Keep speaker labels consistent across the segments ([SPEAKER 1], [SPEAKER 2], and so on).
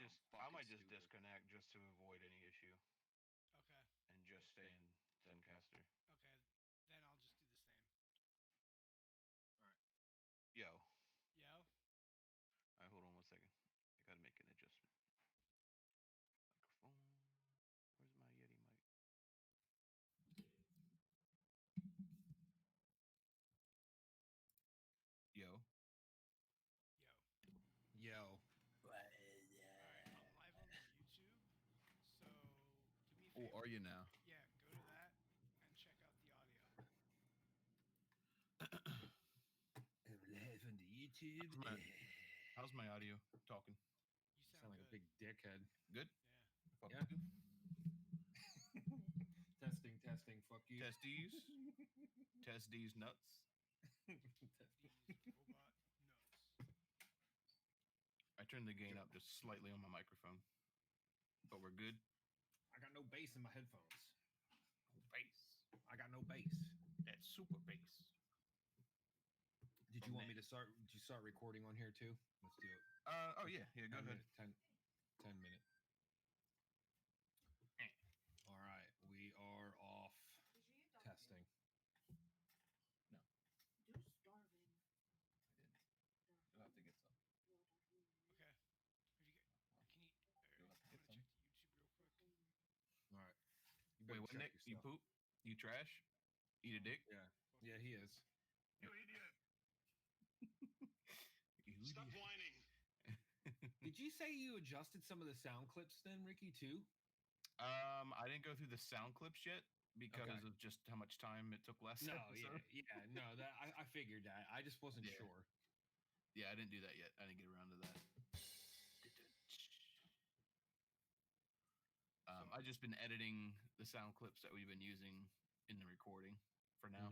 [SPEAKER 1] I
[SPEAKER 2] fucking
[SPEAKER 1] might just
[SPEAKER 2] stupid.
[SPEAKER 1] disconnect just to avoid any issue
[SPEAKER 3] Okay.
[SPEAKER 1] and just stay in Zencaster.
[SPEAKER 3] Okay. Then I'll just do the same.
[SPEAKER 2] All right.
[SPEAKER 1] Yo,
[SPEAKER 3] Yo.
[SPEAKER 1] all right, hold on one second. I gotta make an adjustment. Microphone. Where's my Yeti mic? Yo.
[SPEAKER 3] Yo.
[SPEAKER 2] Yo.
[SPEAKER 3] All right. I'm live on the YouTube. So do me a
[SPEAKER 1] Oh, are
[SPEAKER 3] favor.
[SPEAKER 1] you now?
[SPEAKER 3] Yeah. Go to that and check out the audio.
[SPEAKER 2] I'm live on the YouTube.
[SPEAKER 1] How's my, how's my audio talking?
[SPEAKER 3] You
[SPEAKER 2] Sound
[SPEAKER 3] sound
[SPEAKER 2] like a
[SPEAKER 3] good.
[SPEAKER 2] big dickhead.
[SPEAKER 1] Good?
[SPEAKER 3] Yeah.
[SPEAKER 1] Fuck
[SPEAKER 2] Yeah.
[SPEAKER 1] you.
[SPEAKER 2] Testing, testing. Fuck you.
[SPEAKER 1] Testes. Test these nuts.
[SPEAKER 3] These robot nuts.
[SPEAKER 1] I turned the gain up just slightly on my microphone. But we're good.
[SPEAKER 2] I got no bass in my headphones.
[SPEAKER 1] No bass.
[SPEAKER 2] I got no bass.
[SPEAKER 1] That's super bass.
[SPEAKER 2] Did you want me to start? Did you start recording on here too? Let's do it.
[SPEAKER 1] Oh yeah, go
[SPEAKER 2] 10
[SPEAKER 1] ahead.
[SPEAKER 2] minute, 10 minute. All right, we are off testing.
[SPEAKER 1] No.
[SPEAKER 4] Do starving.
[SPEAKER 1] You'll have to get some.
[SPEAKER 3] Okay. If you get, can you?
[SPEAKER 1] You'll have to
[SPEAKER 3] I'm
[SPEAKER 1] get
[SPEAKER 3] gonna
[SPEAKER 1] some.
[SPEAKER 3] check the YouTube real quick.
[SPEAKER 2] All right. You
[SPEAKER 1] Wait,
[SPEAKER 2] better
[SPEAKER 1] what,
[SPEAKER 2] check
[SPEAKER 1] Nick? You
[SPEAKER 2] yourself.
[SPEAKER 1] poop? You trash? Eat a dick?
[SPEAKER 2] Yeah, yeah, he is.
[SPEAKER 1] You idiot!
[SPEAKER 5] Stop whining.
[SPEAKER 2] Did you say you adjusted some of the sound clips then, Ricky, too?
[SPEAKER 1] I didn't go through the sound clips yet because
[SPEAKER 2] Okay.
[SPEAKER 1] of just how much time it took last
[SPEAKER 2] No,
[SPEAKER 1] episode.
[SPEAKER 2] yeah, no. That I figured that. I just wasn't
[SPEAKER 1] Yeah.
[SPEAKER 2] sure.
[SPEAKER 1] Yeah, I didn't do that yet. I didn't get around to that. I've just been editing the sound clips that we've been using in the recording for now.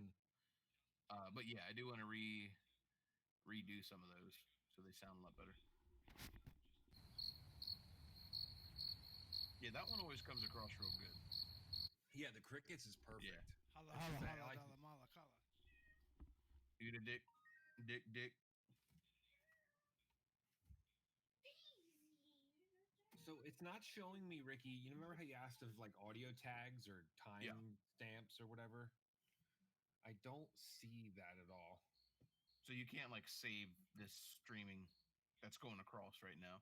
[SPEAKER 1] But yeah, I do want to redo some of those so they sound a lot better. Yeah, that one always comes across real good.
[SPEAKER 2] Yeah, the crickets is perfect.
[SPEAKER 1] Yeah.
[SPEAKER 3] Holla,
[SPEAKER 2] That's
[SPEAKER 3] holla,
[SPEAKER 2] what I
[SPEAKER 3] holla,
[SPEAKER 2] like.
[SPEAKER 3] holla, mala, kala.
[SPEAKER 1] Eat a dick. Dick.
[SPEAKER 2] So it's not showing me, Ricky. You remember how you asked of like audio tags or time
[SPEAKER 1] Yeah.
[SPEAKER 2] stamps or whatever? I don't see that at all.
[SPEAKER 1] So you can't like save this streaming that's going across right now.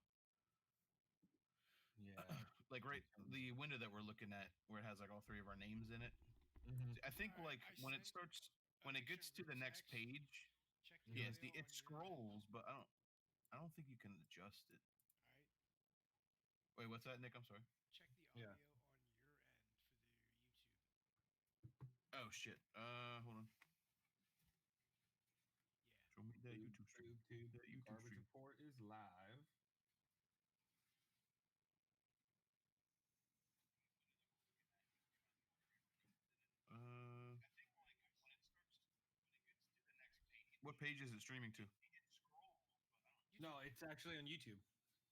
[SPEAKER 2] Yeah.
[SPEAKER 1] Like right the window that we're looking at where it has like all three of our names in it. I think
[SPEAKER 3] All right,
[SPEAKER 1] like
[SPEAKER 3] I
[SPEAKER 1] when it
[SPEAKER 3] sent
[SPEAKER 1] starts
[SPEAKER 3] a
[SPEAKER 1] when it
[SPEAKER 3] picture
[SPEAKER 1] gets
[SPEAKER 3] in
[SPEAKER 1] to the
[SPEAKER 3] group
[SPEAKER 1] next
[SPEAKER 3] text.
[SPEAKER 1] page,
[SPEAKER 3] Check the
[SPEAKER 1] yes,
[SPEAKER 3] audio
[SPEAKER 1] it
[SPEAKER 3] on your end.
[SPEAKER 1] scrolls, but I don't think you can adjust it.
[SPEAKER 3] All right.
[SPEAKER 1] Wait, what's that, Nick? I'm sorry.
[SPEAKER 3] Check the audio
[SPEAKER 2] Yeah.
[SPEAKER 3] on your end for the YouTube.
[SPEAKER 1] Oh shit. Hold on.
[SPEAKER 3] Yeah.
[SPEAKER 1] Show me that YouTube stream.
[SPEAKER 2] Tube.
[SPEAKER 1] That YouTube
[SPEAKER 2] Garbage
[SPEAKER 1] stream.
[SPEAKER 2] report is live.
[SPEAKER 1] What page is it streaming to?
[SPEAKER 2] No, it's actually on YouTube.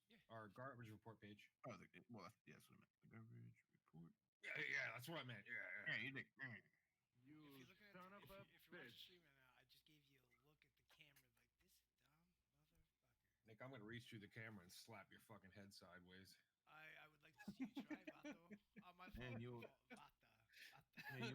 [SPEAKER 3] Yeah.
[SPEAKER 2] Our garbage report page.
[SPEAKER 1] Oh, well, yeah, that's what I meant. The garbage report.
[SPEAKER 2] Yeah, that's what I meant.
[SPEAKER 1] Yeah, you dick.
[SPEAKER 3] If you're looking at if you're watching stream right now, I just gave you a look at the camera like this dumb motherfucker.
[SPEAKER 2] Nick, I'm gonna reach through the camera and slap your fucking head sideways.
[SPEAKER 3] I would like to see you try, Vato. My fault.
[SPEAKER 1] And
[SPEAKER 3] Vata.
[SPEAKER 1] Hey,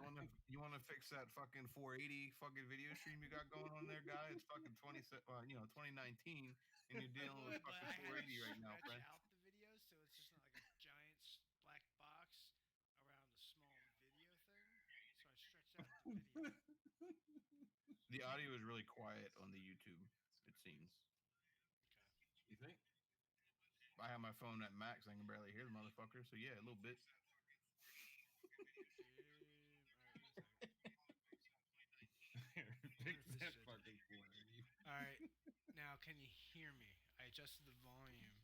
[SPEAKER 1] you wanna fix that fucking 480 fucking video stream you got going on there, guy? It's fucking 2019, and you're dealing with
[SPEAKER 3] But
[SPEAKER 1] fucking
[SPEAKER 3] I had to
[SPEAKER 1] 480 right now,
[SPEAKER 3] stretch
[SPEAKER 1] friend.
[SPEAKER 3] out the video so it's just not like a giant black box around a small video thing. So I stretched out the video.
[SPEAKER 1] The audio is really quiet on the YouTube. It seems.
[SPEAKER 3] Okay.
[SPEAKER 2] You think?
[SPEAKER 1] I have my phone at max. I can barely hear the motherfucker. So yeah, a little bit.
[SPEAKER 2] Fix
[SPEAKER 3] This
[SPEAKER 2] that
[SPEAKER 3] shit.
[SPEAKER 2] fucking 480.
[SPEAKER 3] All right. Now, can you hear me? I adjusted the volume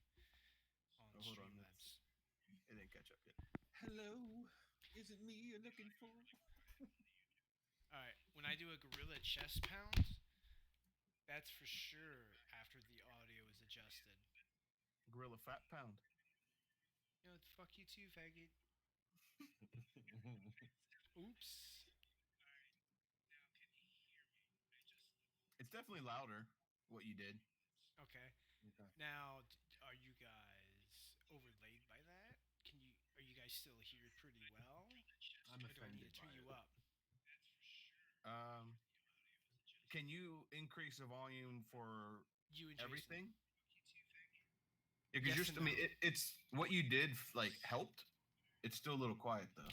[SPEAKER 3] on
[SPEAKER 1] Oh, hold on,
[SPEAKER 3] Streamlabs.
[SPEAKER 1] It didn't catch up yet.
[SPEAKER 2] Hello, is it me you're looking for?
[SPEAKER 3] All right. When I do a gorilla chest pound, that's for sure after the audio is adjusted.
[SPEAKER 1] Gorilla Fat Pound.
[SPEAKER 3] You know, fuck you too, faggot. Oops.
[SPEAKER 1] It's definitely louder. What you did.
[SPEAKER 3] Okay.
[SPEAKER 2] Okay.
[SPEAKER 3] Now, are you guys I still hear pretty well.
[SPEAKER 2] I'm
[SPEAKER 3] Or do I need
[SPEAKER 2] offended
[SPEAKER 3] to
[SPEAKER 2] by
[SPEAKER 3] turn you
[SPEAKER 2] it.
[SPEAKER 3] up?
[SPEAKER 1] Can you increase the volume for
[SPEAKER 3] You and Jason.
[SPEAKER 1] everything? Yeah, because
[SPEAKER 3] Yes
[SPEAKER 1] you're.
[SPEAKER 3] and
[SPEAKER 1] I mean,
[SPEAKER 3] no.
[SPEAKER 1] it's what you did like helped. It's still a little quiet though.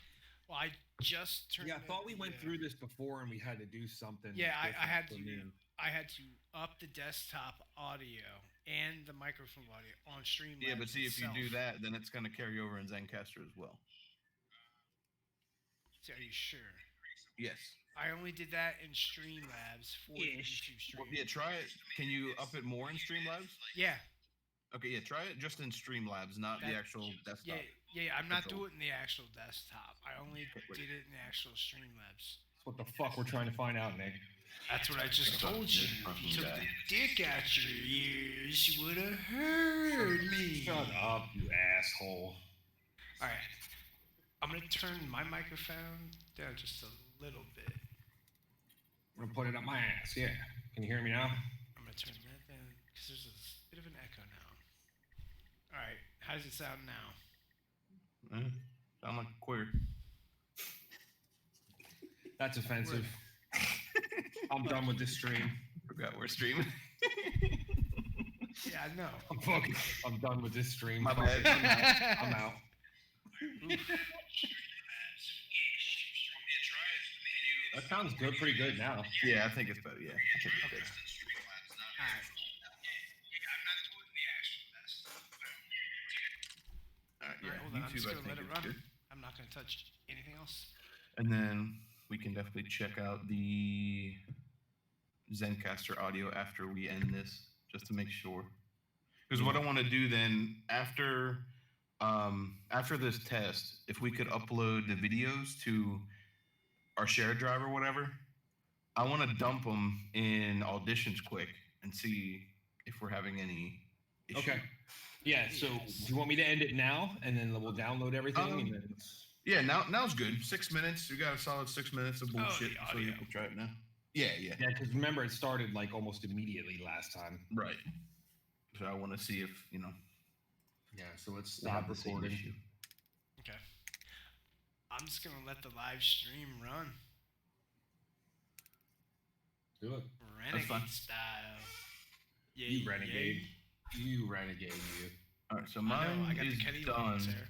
[SPEAKER 3] Well, I just turned.
[SPEAKER 2] Yeah, I thought we went
[SPEAKER 3] the,
[SPEAKER 2] through this before and we had to do something.
[SPEAKER 3] Yeah, I
[SPEAKER 2] different
[SPEAKER 3] had
[SPEAKER 2] for
[SPEAKER 3] to.
[SPEAKER 2] me.
[SPEAKER 3] I had to up the desktop audio and the microphone audio on Streamlabs.
[SPEAKER 1] Yeah, but see, if you do
[SPEAKER 3] itself.
[SPEAKER 1] that, then it's going to carry over in Zencaster as well.
[SPEAKER 3] So are you sure?
[SPEAKER 1] Yes.
[SPEAKER 3] I only did that in Streamlabs for the YouTube stream.
[SPEAKER 1] Well, yeah, try it. Can you up it more in Streamlabs?
[SPEAKER 3] Yeah.
[SPEAKER 1] Okay, yeah, try it just in Streamlabs, not the actual desktop.
[SPEAKER 3] Yeah. I'm not
[SPEAKER 1] Control.
[SPEAKER 3] doing the actual desktop. I only did it in the actual Streamlabs.
[SPEAKER 2] That's what the fuck we're trying to find out, Nick.
[SPEAKER 3] That's what I just told you.
[SPEAKER 1] Fucking
[SPEAKER 3] You took
[SPEAKER 1] guy.
[SPEAKER 3] the dick out your ears. You would have heard me.
[SPEAKER 2] Shut up, you asshole.
[SPEAKER 3] All right. I'm gonna turn my microphone down just a little bit.
[SPEAKER 2] I'm gonna put it up my ass. Yeah. Can you hear me now?
[SPEAKER 3] I'm gonna turn that down because there's a bit of an echo now. All right. How does it sound now?
[SPEAKER 1] Sound like a queer.
[SPEAKER 2] That's offensive. I'm done with this stream.
[SPEAKER 1] Forgot we're streaming.
[SPEAKER 3] Yeah, I know.
[SPEAKER 2] I'm done with this stream.
[SPEAKER 1] My
[SPEAKER 2] Fuck
[SPEAKER 1] bad.
[SPEAKER 2] it. I'm out. That sounds good. Pretty good now.
[SPEAKER 1] Yeah, I think it's better. Yeah, I think it's good.
[SPEAKER 3] All right.
[SPEAKER 1] All right,
[SPEAKER 3] All right, hold
[SPEAKER 1] yeah,
[SPEAKER 3] on. I'm just
[SPEAKER 1] YouTube, I
[SPEAKER 3] gonna
[SPEAKER 1] think
[SPEAKER 3] let it
[SPEAKER 1] is
[SPEAKER 3] run.
[SPEAKER 1] good.
[SPEAKER 3] I'm not gonna touch anything else.
[SPEAKER 1] And then we can definitely check out the Zencaster audio after we end this, just to make sure. Because what I want to do then after this test, if we could upload the videos to our shared drive or whatever, I want to dump them in Auditions quick and see if we're having any issue.
[SPEAKER 2] Okay. Yeah. So, do you want me to end it now, and then we'll download everything? And then
[SPEAKER 1] Yeah, now's good. 6 minutes. We got a solid 6 minutes of bullshit,
[SPEAKER 3] the
[SPEAKER 1] so
[SPEAKER 3] audio.
[SPEAKER 1] you can try it now. Yeah.
[SPEAKER 2] yeah, because remember, it started like almost immediately last time.
[SPEAKER 1] Right. So I want to see if,
[SPEAKER 2] Yeah. So let's
[SPEAKER 1] we have
[SPEAKER 2] stop
[SPEAKER 1] the same
[SPEAKER 2] recording.
[SPEAKER 1] issue.
[SPEAKER 3] Okay. I'm just gonna let the live stream run.
[SPEAKER 2] Do it.
[SPEAKER 3] Renegade
[SPEAKER 1] fine.
[SPEAKER 3] style. Yeah,
[SPEAKER 2] You renegade. You renegade. You.
[SPEAKER 1] All right, so
[SPEAKER 3] I know,
[SPEAKER 1] mine
[SPEAKER 3] I got
[SPEAKER 1] is
[SPEAKER 3] the Kenny
[SPEAKER 1] done.
[SPEAKER 3] Loggins there.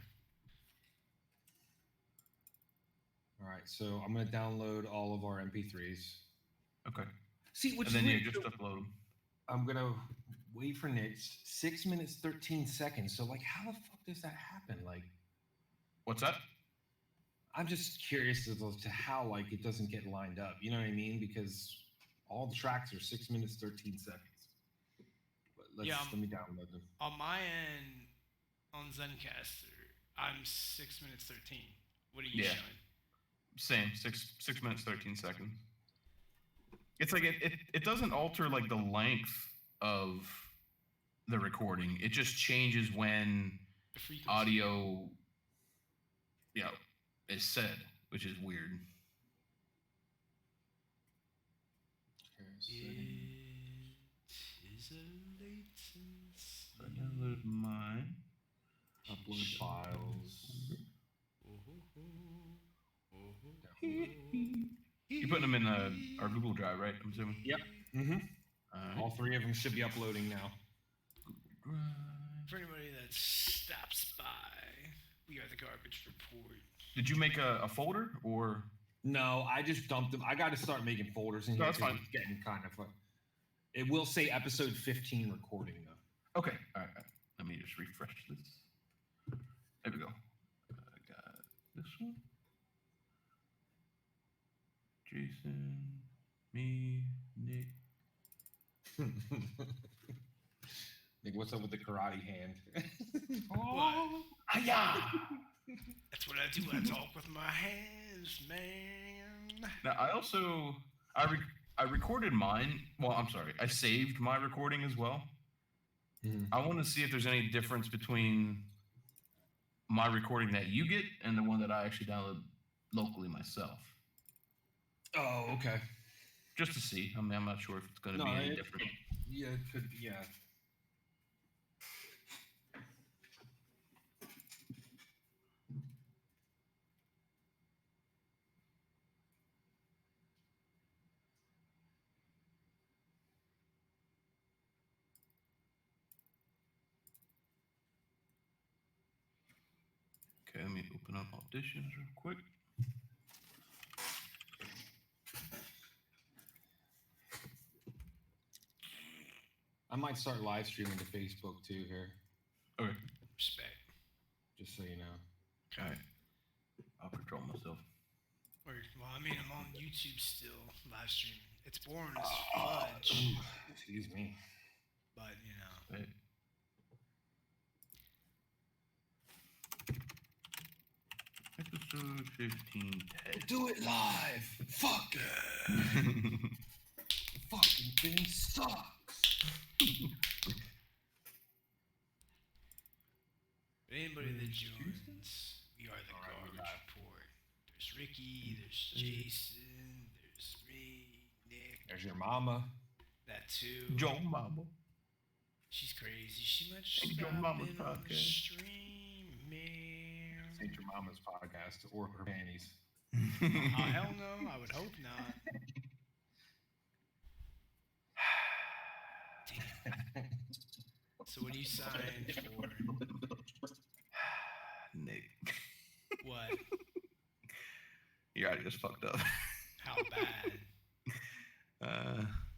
[SPEAKER 2] All right. So I'm gonna download all of our MP3s.
[SPEAKER 1] Okay.
[SPEAKER 2] See, which
[SPEAKER 1] And then
[SPEAKER 2] is
[SPEAKER 1] you
[SPEAKER 2] weird.
[SPEAKER 1] just upload them.
[SPEAKER 2] I'm gonna wait for Nick. 6 minutes 13 seconds. So like, how the fuck does that happen? Like,
[SPEAKER 1] What's that?
[SPEAKER 2] I'm just curious as to how like it doesn't get lined up. You know what I mean? Because all the tracks are 6 minutes 13 seconds. But let me download them.
[SPEAKER 3] On my end, on Zencaster, I'm 6 minutes 13. What are you
[SPEAKER 1] Yeah.
[SPEAKER 3] showing?
[SPEAKER 1] Same. 6 minutes 13 seconds. It's like it doesn't alter like the length of the recording. It just changes when
[SPEAKER 3] The frequency.
[SPEAKER 1] audio, is said, which is weird.
[SPEAKER 3] It is a latency.
[SPEAKER 1] I downloaded mine.
[SPEAKER 2] Upload files.
[SPEAKER 1] You're putting them in our Google Drive, right? I'm assuming.
[SPEAKER 2] Yep. Mm-hmm.
[SPEAKER 1] Alright.
[SPEAKER 2] All three of them should be uploading now.
[SPEAKER 3] For anybody that stops by, we are the Garbage Report.
[SPEAKER 1] Did you make a folder or?
[SPEAKER 2] No, I just dumped them. I got to start making folders in
[SPEAKER 1] No,
[SPEAKER 2] here.
[SPEAKER 1] that's
[SPEAKER 2] 'cause
[SPEAKER 1] fine.
[SPEAKER 2] It's getting kind of. It will say episode 15 recording though.
[SPEAKER 1] Okay. All right. Let me just refresh this. There we go. I got this one. Jason, me, Nick.
[SPEAKER 2] Nick, what's up with the karate hand?
[SPEAKER 3] What?
[SPEAKER 1] Hiya!
[SPEAKER 3] That's what I do. I talk with my hands, man.
[SPEAKER 1] Now I also I recorded mine. Well, I'm sorry. I saved my recording as well.
[SPEAKER 2] Mhm.
[SPEAKER 1] I want to see if there's any difference between my recording that you get and the one that I actually download locally myself.
[SPEAKER 2] Oh, okay.
[SPEAKER 1] Just to see. I mean, I'm not sure if it's going to
[SPEAKER 2] No,
[SPEAKER 1] be any
[SPEAKER 2] it-
[SPEAKER 1] different.
[SPEAKER 2] Yeah, it could be. Yeah.
[SPEAKER 1] Okay, let me open up auditions real quick.
[SPEAKER 2] I might start live streaming to Facebook too here,
[SPEAKER 1] Okay.
[SPEAKER 3] Respect.
[SPEAKER 2] just so you know.
[SPEAKER 1] All right. I'll control myself.
[SPEAKER 3] Or, well, I mean, I'm on YouTube still, live streaming. It's boring as fudge,
[SPEAKER 2] Excuse me.
[SPEAKER 3] but you know.
[SPEAKER 1] Right. Episode 15 Ted.
[SPEAKER 2] Do it live. Fuck it. Fucking thing sucks.
[SPEAKER 3] But anybody that joins, we are the
[SPEAKER 2] Alright, we
[SPEAKER 3] Garbage
[SPEAKER 2] got-
[SPEAKER 3] Report. There's Ricky, there's Jason, there's me, Nick,
[SPEAKER 2] There's your mama.
[SPEAKER 3] that too.
[SPEAKER 1] Joe Mama.
[SPEAKER 3] She's crazy. She might just
[SPEAKER 1] Ain't your
[SPEAKER 3] stop
[SPEAKER 1] mama's
[SPEAKER 3] in on the
[SPEAKER 1] podcast.
[SPEAKER 3] stream, man.
[SPEAKER 2] This ain't your mama's podcast or her panties.
[SPEAKER 3] Oh, hell no. I would hope not. Damn. So what do you sign for?
[SPEAKER 1] Nick.
[SPEAKER 3] What?
[SPEAKER 1] Your audio's fucked up.
[SPEAKER 3] How bad?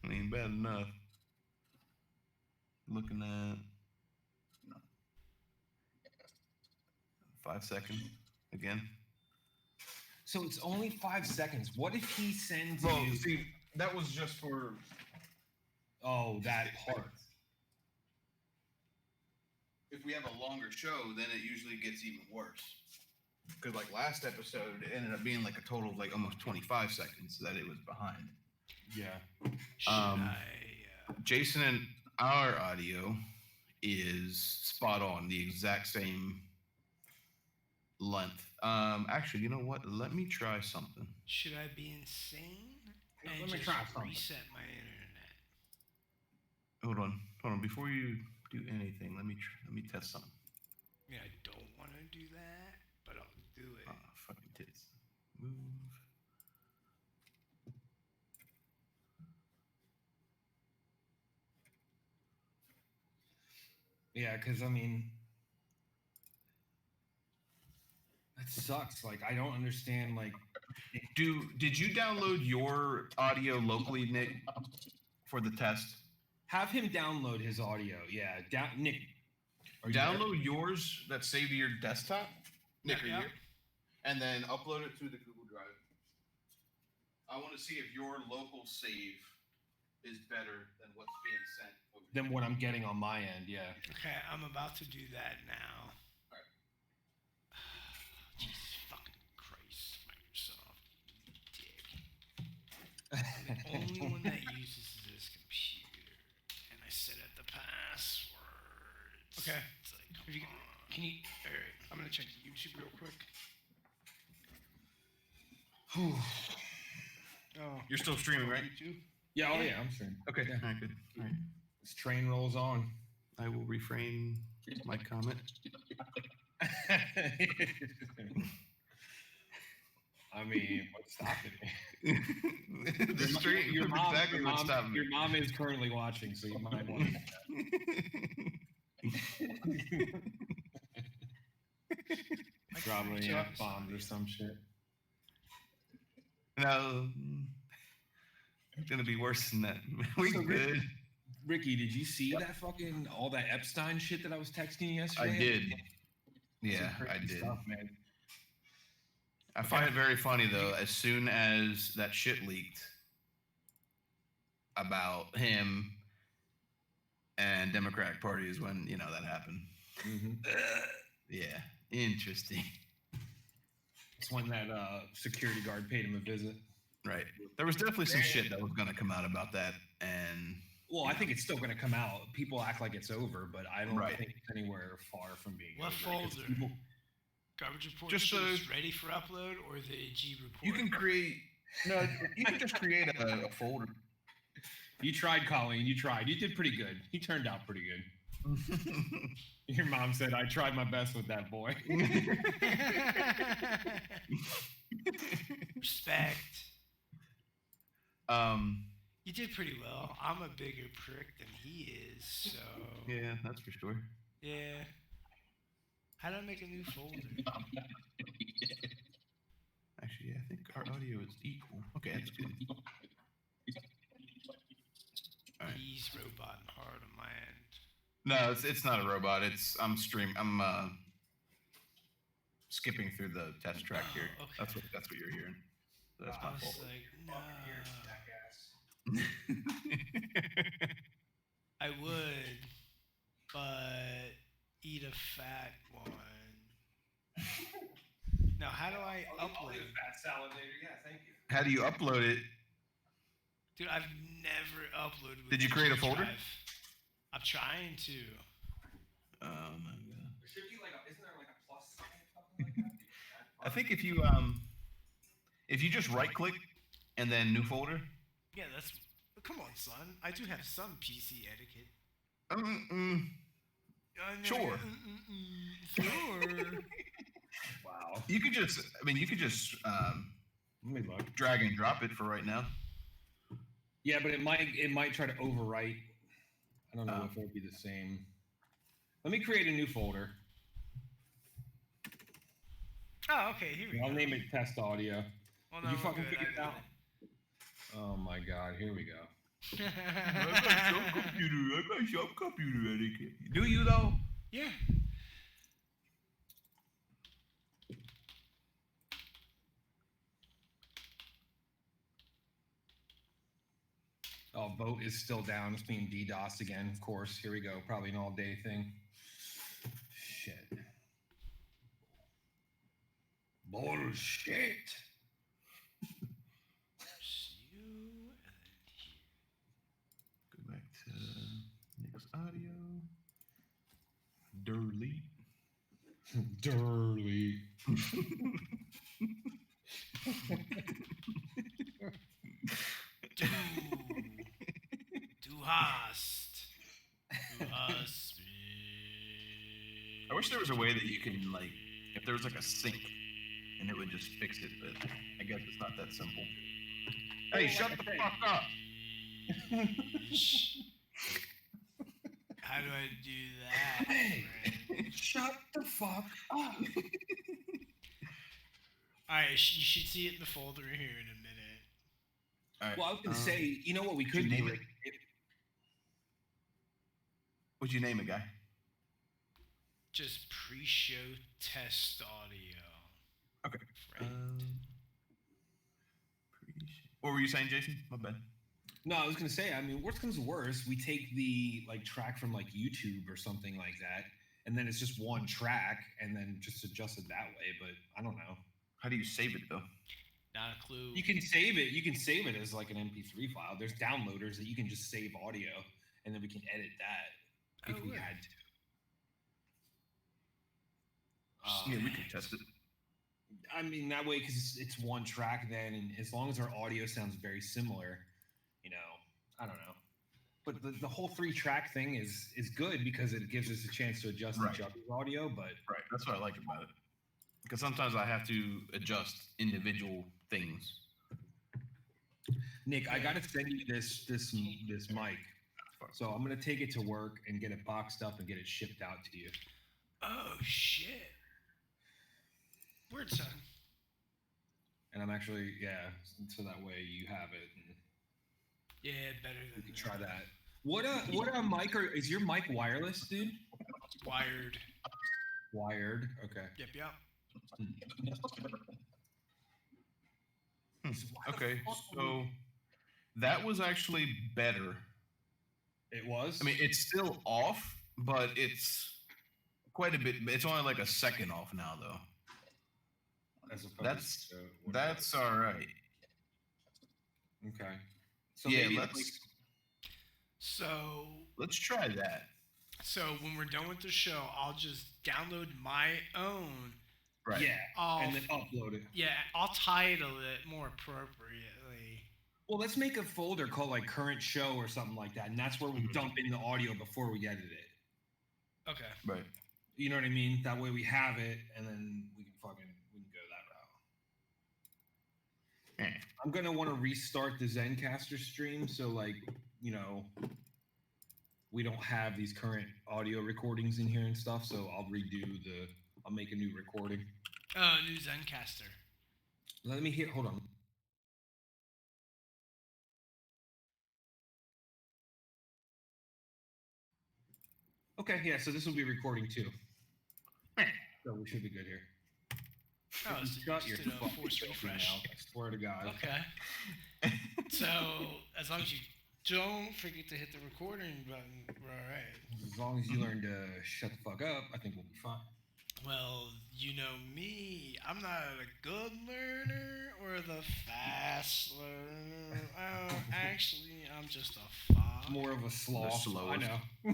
[SPEAKER 1] I mean, bad enough. Looking at 5 seconds again.
[SPEAKER 2] So it's only 5 seconds. What if he sends
[SPEAKER 1] Well,
[SPEAKER 2] you?
[SPEAKER 1] see, that was just for.
[SPEAKER 2] Oh, that part.
[SPEAKER 1] If we have a longer show, then it usually gets even worse. Because like last episode, it ended up being like a total of like almost 25 seconds that it was behind.
[SPEAKER 2] Yeah.
[SPEAKER 3] Should I?
[SPEAKER 1] Jason and our audio is spot on, the exact same length. Actually, you know what? Let me try something.
[SPEAKER 3] Should I be insane
[SPEAKER 2] Let
[SPEAKER 3] and
[SPEAKER 2] me
[SPEAKER 3] just
[SPEAKER 2] try something.
[SPEAKER 3] reset my internet?
[SPEAKER 1] Hold on. Before you do anything, let me test something.
[SPEAKER 3] I mean, I don't want to do that, but I'll do it.
[SPEAKER 1] Fucking tits. Move.
[SPEAKER 2] Yeah, because I mean, that sucks. Like, I don't understand. Like,
[SPEAKER 1] Did you download your audio locally, Nick, for the test?
[SPEAKER 2] have him download his audio. Yeah, Nick. Are you there?
[SPEAKER 1] Download yours that's saved to your desktop, Nick,
[SPEAKER 3] Yeah,
[SPEAKER 1] are
[SPEAKER 3] yeah.
[SPEAKER 1] you? And then upload it to the Google Drive. I want to see if your local save is better than what's being sent over
[SPEAKER 2] Than what I'm getting on my end. Yeah.
[SPEAKER 3] Okay, I'm about to do that now.
[SPEAKER 1] Alright.
[SPEAKER 3] Jesus fucking Christ, Microsoft, you dick. I'm the only one that uses this computer, and I set up the passwords. Okay. It's like, if you can you? All right, I'm gonna check YouTube real quick. Oh,
[SPEAKER 1] You're still streaming, right?
[SPEAKER 3] YouTube.
[SPEAKER 2] Yeah. Oh yeah. I'm sure.
[SPEAKER 1] Okay.
[SPEAKER 2] Yeah.
[SPEAKER 1] All right, good. All right.
[SPEAKER 2] This train rolls on.
[SPEAKER 1] I will refrain my comment.
[SPEAKER 2] I mean, what's stopping me?
[SPEAKER 1] The stream,
[SPEAKER 2] Your mom,
[SPEAKER 1] exactly
[SPEAKER 2] your,
[SPEAKER 1] what's
[SPEAKER 2] mom,
[SPEAKER 1] stopping me.
[SPEAKER 2] your mom is currently watching, so you might want to probably bombs or some shit.
[SPEAKER 1] No, it's gonna be worse than that. We
[SPEAKER 2] So,
[SPEAKER 1] good.
[SPEAKER 2] Ricky, did you see that fucking all that Epstein shit that I was texting you
[SPEAKER 1] I
[SPEAKER 2] yesterday?
[SPEAKER 1] did.
[SPEAKER 2] Some
[SPEAKER 1] Yeah, I
[SPEAKER 2] crazy
[SPEAKER 1] did.
[SPEAKER 2] stuff, man.
[SPEAKER 1] I find it very funny though. As soon as that shit leaked about him and Democratic Party is when that happened.
[SPEAKER 2] Mhm.
[SPEAKER 1] Yeah, interesting.
[SPEAKER 2] It's when that security guard paid him a visit.
[SPEAKER 1] Right. There was definitely some shit that was gonna come out about that, and
[SPEAKER 2] Well, I think it's still going to come out. People act like it's over, but I don't
[SPEAKER 1] Right.
[SPEAKER 2] think it's anywhere far from being
[SPEAKER 3] What
[SPEAKER 2] over. 'Cause
[SPEAKER 3] folder?
[SPEAKER 2] people-
[SPEAKER 3] Garbage report
[SPEAKER 1] Just,
[SPEAKER 3] is ready for upload, or the G report?
[SPEAKER 1] you can create. No, you can just create a folder.
[SPEAKER 2] You tried, Colleen. You tried. You did pretty good. He turned out pretty good. Your mom said, I tried my best with that boy.
[SPEAKER 3] Respect.
[SPEAKER 1] um.
[SPEAKER 3] You did pretty well. I'm a bigger prick than he is, so
[SPEAKER 1] Yeah, that's for sure.
[SPEAKER 3] yeah. How do I make a new folder?
[SPEAKER 1] Actually, yeah, I think our audio is equal. Okay, that's good. All right.
[SPEAKER 3] He's robot and hard on my end.
[SPEAKER 1] No, it's not a robot. I'm skipping through the test track here.
[SPEAKER 3] Oh, okay.
[SPEAKER 1] That's what you're hearing. So that's
[SPEAKER 3] I
[SPEAKER 1] my
[SPEAKER 3] was
[SPEAKER 1] fault.
[SPEAKER 3] like, no.
[SPEAKER 2] Jackass.
[SPEAKER 3] I would, but eat a fat one. Now, how do I upload?
[SPEAKER 2] Fat salad later. Yeah, thank you.
[SPEAKER 1] How do you upload it?
[SPEAKER 3] Dude, I've never uploaded. With
[SPEAKER 1] Did you create a
[SPEAKER 3] Google
[SPEAKER 1] folder?
[SPEAKER 3] Drive. I'm trying to.
[SPEAKER 1] Oh my god.
[SPEAKER 2] There should be isn't there a plus sign or something like that?
[SPEAKER 1] I think if you just right click and then new folder.
[SPEAKER 3] Yeah, that's. Come on, son. I do have some PC etiquette.
[SPEAKER 1] Sure.
[SPEAKER 3] Sure.
[SPEAKER 2] Wow.
[SPEAKER 1] You could just
[SPEAKER 2] Let me look.
[SPEAKER 1] drag and drop it for right now.
[SPEAKER 2] Yeah, but it might try to overwrite. I don't know
[SPEAKER 1] Oh.
[SPEAKER 2] if it'll be the same. Let me create a new folder.
[SPEAKER 3] Oh, okay. Here we go.
[SPEAKER 2] I'll name it test audio.
[SPEAKER 3] Well,
[SPEAKER 2] Did you
[SPEAKER 3] we're
[SPEAKER 2] fucking
[SPEAKER 3] good.
[SPEAKER 2] figure it
[SPEAKER 3] I
[SPEAKER 2] out? Oh my god, here we go.
[SPEAKER 3] did it.
[SPEAKER 1] I got some computer etiquette. Do you though?
[SPEAKER 3] Yeah.
[SPEAKER 2] Oh, vote is still down. It's being DDoSed again, of course. Here we go. Probably an all-day thing. Shit. Bullshit.
[SPEAKER 3] You and
[SPEAKER 1] Go back to Nick's audio. Delete.
[SPEAKER 2] Dirty.
[SPEAKER 3] Du. Du hast. Du hast
[SPEAKER 1] I wish there was a way that you can if there was a sync and it would just fix it, but I guess it's not that simple. Hey, shut the fuck up!
[SPEAKER 3] How do I do that?
[SPEAKER 2] Hey.
[SPEAKER 3] friend?
[SPEAKER 2] Shut the fuck up.
[SPEAKER 3] Alright, you should see it in the folder here in a minute.
[SPEAKER 1] All right.
[SPEAKER 2] Well, I was gonna say, you know what we could
[SPEAKER 1] you name
[SPEAKER 2] do?
[SPEAKER 1] it? What'd you name it, guy?
[SPEAKER 3] Just pre-show test audio.
[SPEAKER 1] Okay.
[SPEAKER 3] Right.
[SPEAKER 1] What were you saying, Jason? My bad.
[SPEAKER 2] No, I was gonna say. I mean, worst comes to worst, we take the track from YouTube or something like that, and then it's just one track, and then just adjust it that way. But I don't know.
[SPEAKER 1] How do you save it though?
[SPEAKER 3] Not a clue.
[SPEAKER 2] You can save it. You can save it as an MP3 file. There's downloaders that you can just save audio, and then we can edit that if we
[SPEAKER 3] word.
[SPEAKER 2] had to.
[SPEAKER 1] Yeah, we can test it.
[SPEAKER 2] I mean, that way, because it's one track then, and as long as our audio sounds very similar, I don't know. But the whole 3-track thing is good because it gives us a chance to adjust
[SPEAKER 1] Right.
[SPEAKER 2] each other's audio, but
[SPEAKER 1] Right. That's what I like about it. Because sometimes I have to adjust individual things.
[SPEAKER 2] Nick, I gotta send you this mic. So I'm gonna take it to work and get it boxed up and get it shipped out to you.
[SPEAKER 3] Oh shit. Word, son.
[SPEAKER 2] And I'm actually, so that way you have it and
[SPEAKER 3] Yeah, better
[SPEAKER 2] we
[SPEAKER 3] than
[SPEAKER 2] can try that. What a mic is your mic wireless, dude?
[SPEAKER 3] Wired.
[SPEAKER 2] Wired. Okay.
[SPEAKER 3] Yep.
[SPEAKER 1] Okay, so that was actually better.
[SPEAKER 2] It was?
[SPEAKER 1] I mean, it's still off, but it's quite a bit. It's only a second off now, though.
[SPEAKER 2] As opposed
[SPEAKER 1] That's
[SPEAKER 2] to what it
[SPEAKER 1] that's
[SPEAKER 2] was.
[SPEAKER 1] all right.
[SPEAKER 2] Okay. So
[SPEAKER 1] Yeah,
[SPEAKER 2] maybe
[SPEAKER 3] So
[SPEAKER 1] let's try that.
[SPEAKER 3] when we're done with the show, I'll just download my own.
[SPEAKER 1] Right.
[SPEAKER 3] I'll
[SPEAKER 2] and then upload it.
[SPEAKER 3] I'll title it more appropriately.
[SPEAKER 2] Well, let's make a folder called current show or something like that, and that's where we
[SPEAKER 1] Mhm.
[SPEAKER 2] dump in the audio before we edit it.
[SPEAKER 3] Okay.
[SPEAKER 1] Right.
[SPEAKER 2] You know what I mean? That way we have it, and then we can go that route.
[SPEAKER 1] Eh.
[SPEAKER 2] I'm gonna want to restart the Zencaster stream, so we don't have these current audio recordings in here and stuff. So I'll redo I'll make a new recording.
[SPEAKER 3] Oh, new Zencaster.
[SPEAKER 2] Let me hear. Hold on. Okay, yeah. So this will be recording too. So we should be good here.
[SPEAKER 3] Oh,
[SPEAKER 2] If
[SPEAKER 3] so
[SPEAKER 2] you
[SPEAKER 3] you
[SPEAKER 2] shut
[SPEAKER 3] just
[SPEAKER 2] your
[SPEAKER 3] did a
[SPEAKER 2] fucking
[SPEAKER 3] force
[SPEAKER 2] filthy
[SPEAKER 3] refresh.
[SPEAKER 2] mouth, I swear to God.
[SPEAKER 3] Okay. So as long as you don't forget to hit the recording button, we're all right.
[SPEAKER 2] As long as you learn to shut the fuck up, I think we'll be fine.
[SPEAKER 3] Well, you know me. I'm not a good learner or the fast learner. Actually, I'm just a fox.
[SPEAKER 2] More of a sloth. I
[SPEAKER 1] slowest.
[SPEAKER 2] know.
[SPEAKER 3] Yeah,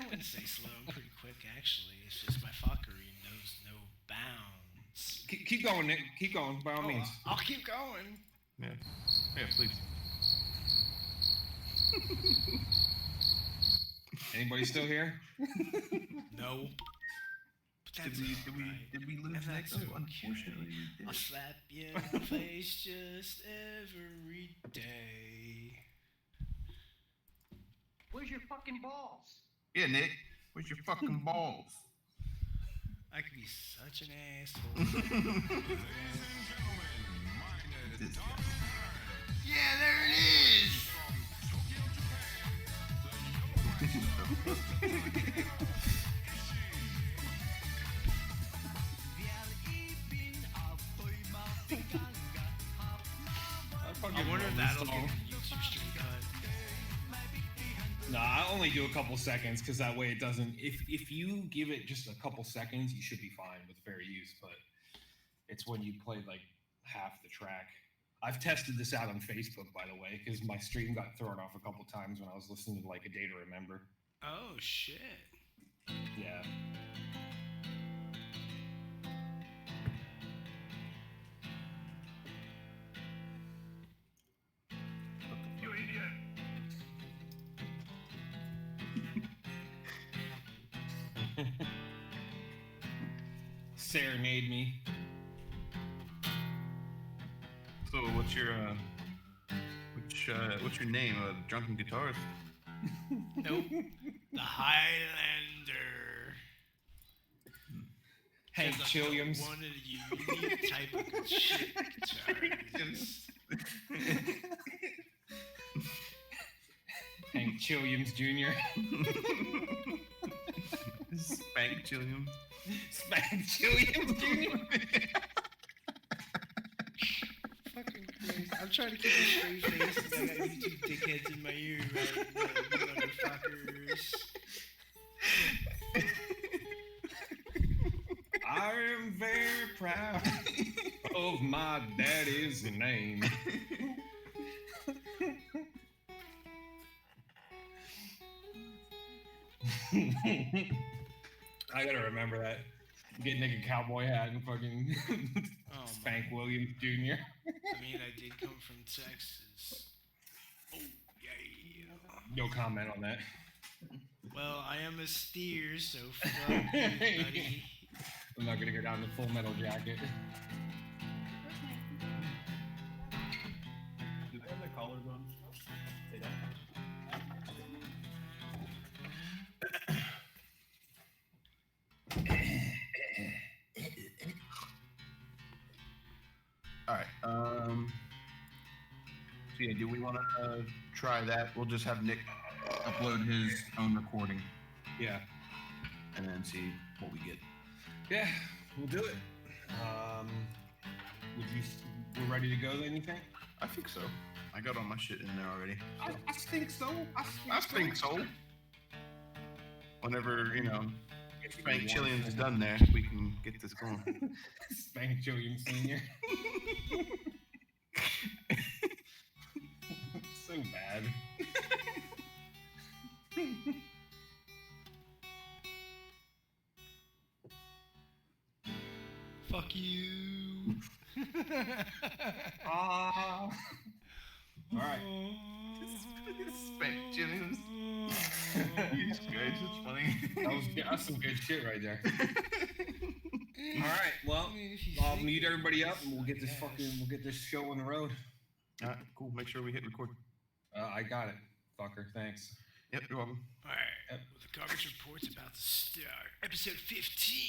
[SPEAKER 3] I wouldn't say slow. I'm pretty quick, actually. It's just my fuckery knows no bounds.
[SPEAKER 2] Keep going, Nick. Keep going, by all
[SPEAKER 3] Oh,
[SPEAKER 2] means.
[SPEAKER 3] I'll keep going.
[SPEAKER 1] Yeah. Yeah, please.
[SPEAKER 2] Anybody still here?
[SPEAKER 3] No. But that's alright.
[SPEAKER 1] Did we
[SPEAKER 3] And
[SPEAKER 1] lose Nick?
[SPEAKER 3] that's
[SPEAKER 1] Oh,
[SPEAKER 3] okay.
[SPEAKER 1] unfortunately, we
[SPEAKER 3] I'll
[SPEAKER 1] did.
[SPEAKER 3] slap you in the face just every day.
[SPEAKER 4] Where's your fucking balls?
[SPEAKER 1] Yeah, Nick. Where's your fucking balls?
[SPEAKER 3] I could be such an asshole.
[SPEAKER 1] This guy.
[SPEAKER 3] Yeah, there it is. I wonder if that'll get a YouTube stream cut.
[SPEAKER 2] No, I only do a couple seconds because that way it doesn't. If you give it just a couple seconds, you should be fine with fair use. But it's when you play like half the track. I've tested this out on Facebook, by the way, because my stream got thrown off a couple times when I was listening to like A Day to Remember.
[SPEAKER 3] Oh shit.
[SPEAKER 2] Yeah.
[SPEAKER 1] You idiot.
[SPEAKER 2] Serenade me.
[SPEAKER 1] So what's your what's your name? Drunken Guitarist?
[SPEAKER 3] Nope. The Highlander.
[SPEAKER 2] Hank
[SPEAKER 3] Because I'm
[SPEAKER 2] Chilliams.
[SPEAKER 3] One of the unique type of good shit guitarists.
[SPEAKER 2] Hank Chilliams Jr.
[SPEAKER 1] Spank Chilliam.
[SPEAKER 2] Spank Chilliams Jr.
[SPEAKER 3] Fucking Christ. I'm trying to keep a straight face and I got you two dickheads in my ear right now, you motherfuckers.
[SPEAKER 2] I am very proud of my daddy's name. I gotta remember that. Get Nick a cowboy hat and fucking
[SPEAKER 3] Oh,
[SPEAKER 2] Spank
[SPEAKER 3] my.
[SPEAKER 2] Williams Jr.
[SPEAKER 3] I mean, I did come from Texas. Oh, yeah.
[SPEAKER 2] No comment on that.
[SPEAKER 3] Well, I am a steer, so fuck you, buddy.
[SPEAKER 2] I'm not gonna go down to Full Metal Jacket.
[SPEAKER 5] Do they have their collars on? They don't.
[SPEAKER 1] All right. So yeah, do we want to try that? We'll just have Nick upload his own recording
[SPEAKER 2] Yeah.
[SPEAKER 1] and then see what we get.
[SPEAKER 2] Yeah, we'll do it. We're ready to go then, you think?
[SPEAKER 1] I think so. I got all my shit in there already.
[SPEAKER 2] I think so.
[SPEAKER 1] I think so. Whenever, Spank Chillian's done there, we can get this going.
[SPEAKER 2] Spank Williams Sr. So bad.
[SPEAKER 3] Fuck you.
[SPEAKER 2] All right.
[SPEAKER 1] Spank Chillians. Jesus Christ, it's funny.
[SPEAKER 2] That's some good shit right there. All right. Well,
[SPEAKER 3] I mean, if you
[SPEAKER 2] I'll
[SPEAKER 3] think
[SPEAKER 2] mute
[SPEAKER 3] it
[SPEAKER 2] everybody up
[SPEAKER 3] is,
[SPEAKER 2] and we'll
[SPEAKER 3] I
[SPEAKER 2] get this
[SPEAKER 3] guess.
[SPEAKER 2] we'll get this show on the road.
[SPEAKER 1] All right, cool. Make sure we hit record.
[SPEAKER 2] I got it, fucker. Thanks.
[SPEAKER 1] Yep, you're welcome.
[SPEAKER 3] Alright,
[SPEAKER 2] Yep.
[SPEAKER 3] well, the garbage report's about to start. Episode 15.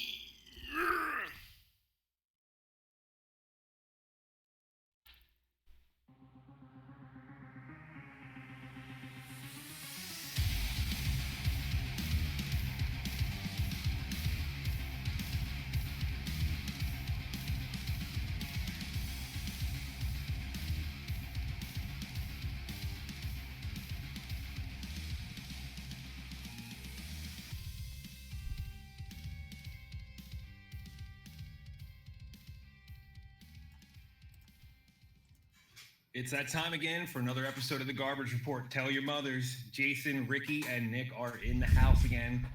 [SPEAKER 2] It's that time again for another episode of the Garbage Report. Tell your mothers. Jason, Ricky, and Nick are in the house again.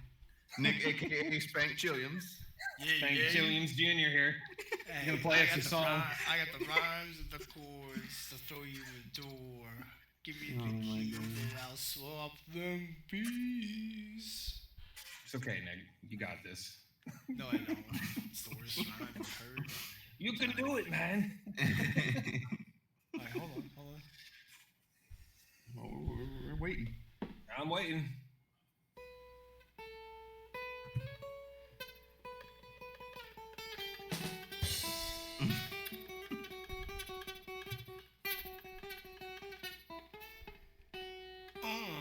[SPEAKER 1] Nick, aka Spank Chilliams.
[SPEAKER 2] Thank you, Chilliams Jr. here.
[SPEAKER 3] Hey,
[SPEAKER 2] gonna play
[SPEAKER 3] I
[SPEAKER 2] us
[SPEAKER 3] got
[SPEAKER 2] a
[SPEAKER 3] the
[SPEAKER 2] song.
[SPEAKER 3] I got the rhymes and the chords to throw you a door. Give me
[SPEAKER 1] Oh
[SPEAKER 3] the
[SPEAKER 1] my
[SPEAKER 3] key
[SPEAKER 1] God.
[SPEAKER 3] and I'll swap them peas.
[SPEAKER 2] It's okay, Nick. You got this.
[SPEAKER 3] No, I don't. It's the worst rhyme I've heard.
[SPEAKER 2] You can do it, man.
[SPEAKER 3] Alright, hold on.
[SPEAKER 1] Well, we're waiting.
[SPEAKER 2] I'm waiting.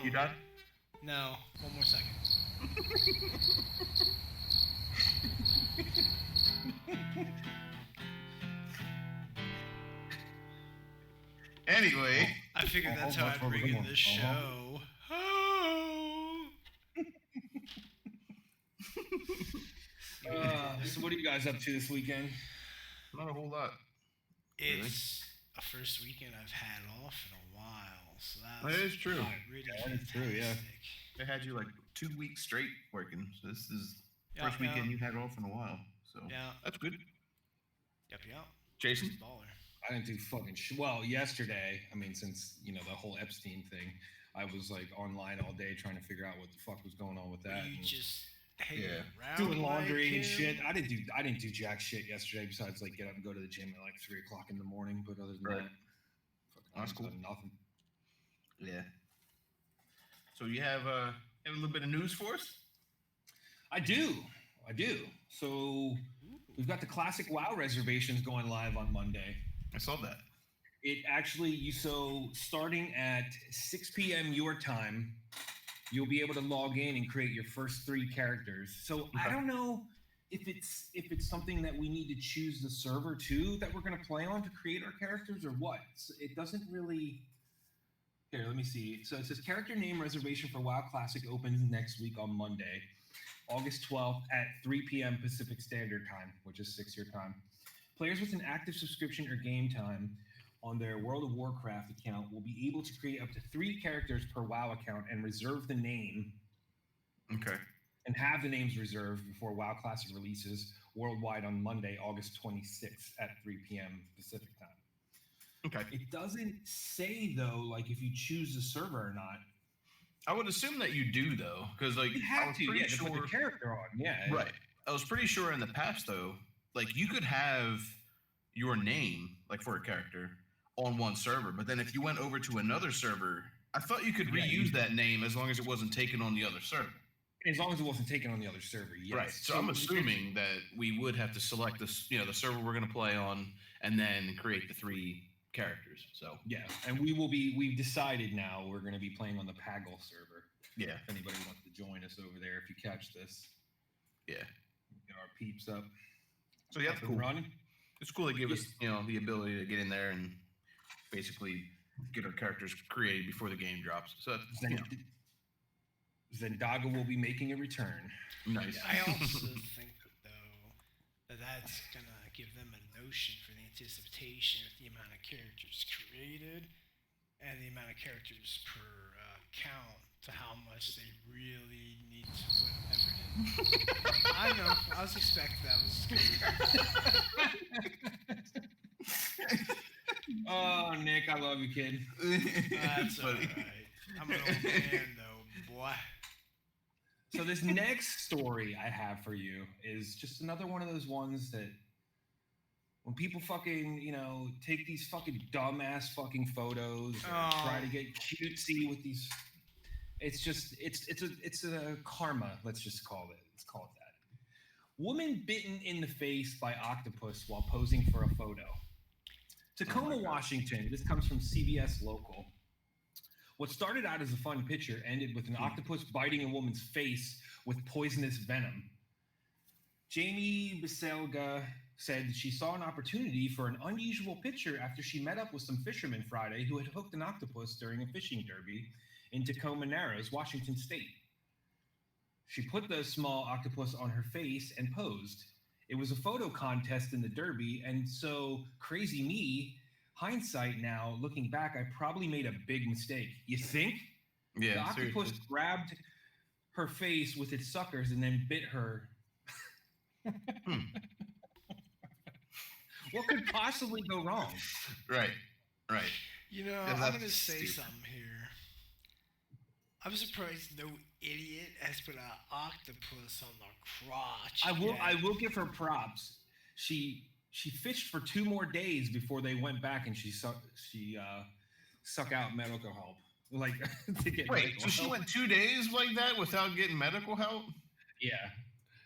[SPEAKER 1] You done?
[SPEAKER 3] No, one more second.
[SPEAKER 1] Anyway,
[SPEAKER 3] I figured that's how I'd bring in this show. Oh.
[SPEAKER 2] So what are you guys up to this weekend?
[SPEAKER 1] not a whole lot. Really?
[SPEAKER 3] It's a first weekend I've had off in a while, so
[SPEAKER 1] That
[SPEAKER 3] that's
[SPEAKER 1] is true.
[SPEAKER 3] really
[SPEAKER 2] Yeah, that is true, yeah.
[SPEAKER 3] fantastic.
[SPEAKER 1] They had you like 2 weeks straight working. So this is
[SPEAKER 3] Yeah,
[SPEAKER 1] first weekend
[SPEAKER 3] yeah.
[SPEAKER 1] you had off in a while. So
[SPEAKER 3] Yeah.
[SPEAKER 1] that's good.
[SPEAKER 3] Yep.
[SPEAKER 1] Jason?
[SPEAKER 3] Baller.
[SPEAKER 2] I didn't do fucking well, yesterday, I mean, since, the whole Epstein thing, I was like online all day trying to figure out what the fuck was going on with that.
[SPEAKER 3] You
[SPEAKER 2] and
[SPEAKER 3] just hanging around
[SPEAKER 2] doing laundry
[SPEAKER 3] like
[SPEAKER 2] and shit.
[SPEAKER 3] him.
[SPEAKER 2] I didn't do jack shit yesterday besides like get up and go to the gym at like 3:00 in the morning. But other than
[SPEAKER 1] Right.
[SPEAKER 2] that, fucking
[SPEAKER 1] That's
[SPEAKER 2] done
[SPEAKER 1] cool.
[SPEAKER 2] nothing.
[SPEAKER 1] Yeah. So you have a little bit of news for us?
[SPEAKER 2] I do. So we've got the classic WoW reservations going live on Monday.
[SPEAKER 1] I saw that.
[SPEAKER 2] It actually, starting at 6 p.m. your time, you'll be able to log in and create your first 3 characters. So I
[SPEAKER 1] Okay.
[SPEAKER 2] don't know if it's something that we need to choose the server too that we're going to play on to create our characters or what. So it doesn't really. Here, let me see. So it says character name reservation for WoW Classic opens next week on Monday, August 12th at 3 p.m. Pacific Standard Time, which is 6 your time. Players with an active subscription or game time on their World of Warcraft account will be able to create up to 3 characters per WoW account and reserve the name
[SPEAKER 1] Okay.
[SPEAKER 2] and have the names reserved before WoW Classic releases worldwide on Monday, August 26th at 3 p.m. Pacific time.
[SPEAKER 1] Okay.
[SPEAKER 2] It doesn't say though, like if you choose the server or not.
[SPEAKER 1] I would assume that you do though, because like
[SPEAKER 2] You
[SPEAKER 1] I
[SPEAKER 2] have
[SPEAKER 1] was
[SPEAKER 2] to,
[SPEAKER 1] pretty
[SPEAKER 2] yeah, to
[SPEAKER 1] sure.
[SPEAKER 2] put the character on. Yeah.
[SPEAKER 1] Right. I was pretty sure in the past though, like you could have your name like for a character on one server, but then if you went over to another server, I thought you could
[SPEAKER 2] Yeah,
[SPEAKER 1] reuse that name as long as it wasn't taken on the other server.
[SPEAKER 2] As long as it wasn't taken on the other server, yes.
[SPEAKER 1] Right. So I'm assuming that we would have to select this, the server we're going to play on, and then create the 3 characters. So
[SPEAKER 2] Yeah, and we've decided now we're going to be playing on the Paggle server.
[SPEAKER 1] yeah,
[SPEAKER 2] If anybody wants to join us over there, if you catch this,
[SPEAKER 1] yeah.
[SPEAKER 2] get our peeps up.
[SPEAKER 1] So yeah,
[SPEAKER 2] up
[SPEAKER 1] it's
[SPEAKER 2] and
[SPEAKER 1] cool.
[SPEAKER 2] running.
[SPEAKER 1] It's cool to give us, the ability to get in there and basically get our characters created before the game drops. So that's
[SPEAKER 2] Zendaga will be making a return.
[SPEAKER 1] nice.
[SPEAKER 3] I also think though that's gonna give them a notion for the anticipation with the amount of characters created and the amount of characters per count to how much they really need to put effort in. I know. I was expecting that.
[SPEAKER 2] Oh, Nick, I love you, kid.
[SPEAKER 3] That's all
[SPEAKER 1] funny.
[SPEAKER 3] right. I'm an old man though, boy.
[SPEAKER 2] So this next story I have for you is just another one of those ones that when people fucking, take these fucking dumbass fucking photos or try to get cutesy with these, it's a karma. Let's call it that. Woman bitten in the face by octopus while posing for a photo. Tacoma, Washington. This comes from CBS Local. What started out as a fun picture ended with an octopus biting a woman's face with poisonous venom. Jamie Biselga said she saw an opportunity for an unusual picture after she met up with some fishermen Friday who had hooked an octopus during a fishing derby in Tacoma Narrows, Washington State. She put the small octopus on her face and posed. It was a photo contest in the derby, and so crazy me, hindsight now, looking back, I probably made a big mistake. You think?
[SPEAKER 1] Yeah,
[SPEAKER 2] The octopus
[SPEAKER 1] seriously.
[SPEAKER 2] grabbed her face with its suckers and then bit her. What could possibly go wrong?
[SPEAKER 1] Right.
[SPEAKER 3] You know,
[SPEAKER 1] Yeah,
[SPEAKER 3] I'm
[SPEAKER 1] that's
[SPEAKER 3] gonna say
[SPEAKER 1] stupid.
[SPEAKER 3] something here. I'm surprised no idiot has put an octopus on the crotch.
[SPEAKER 2] I will give her props. She fished for 2 more days before they went back, and she suck out medical help, like to get.
[SPEAKER 1] Wait,
[SPEAKER 2] medical
[SPEAKER 1] so she
[SPEAKER 2] help.
[SPEAKER 1] went 2 days like that without getting medical help?
[SPEAKER 2] Yeah,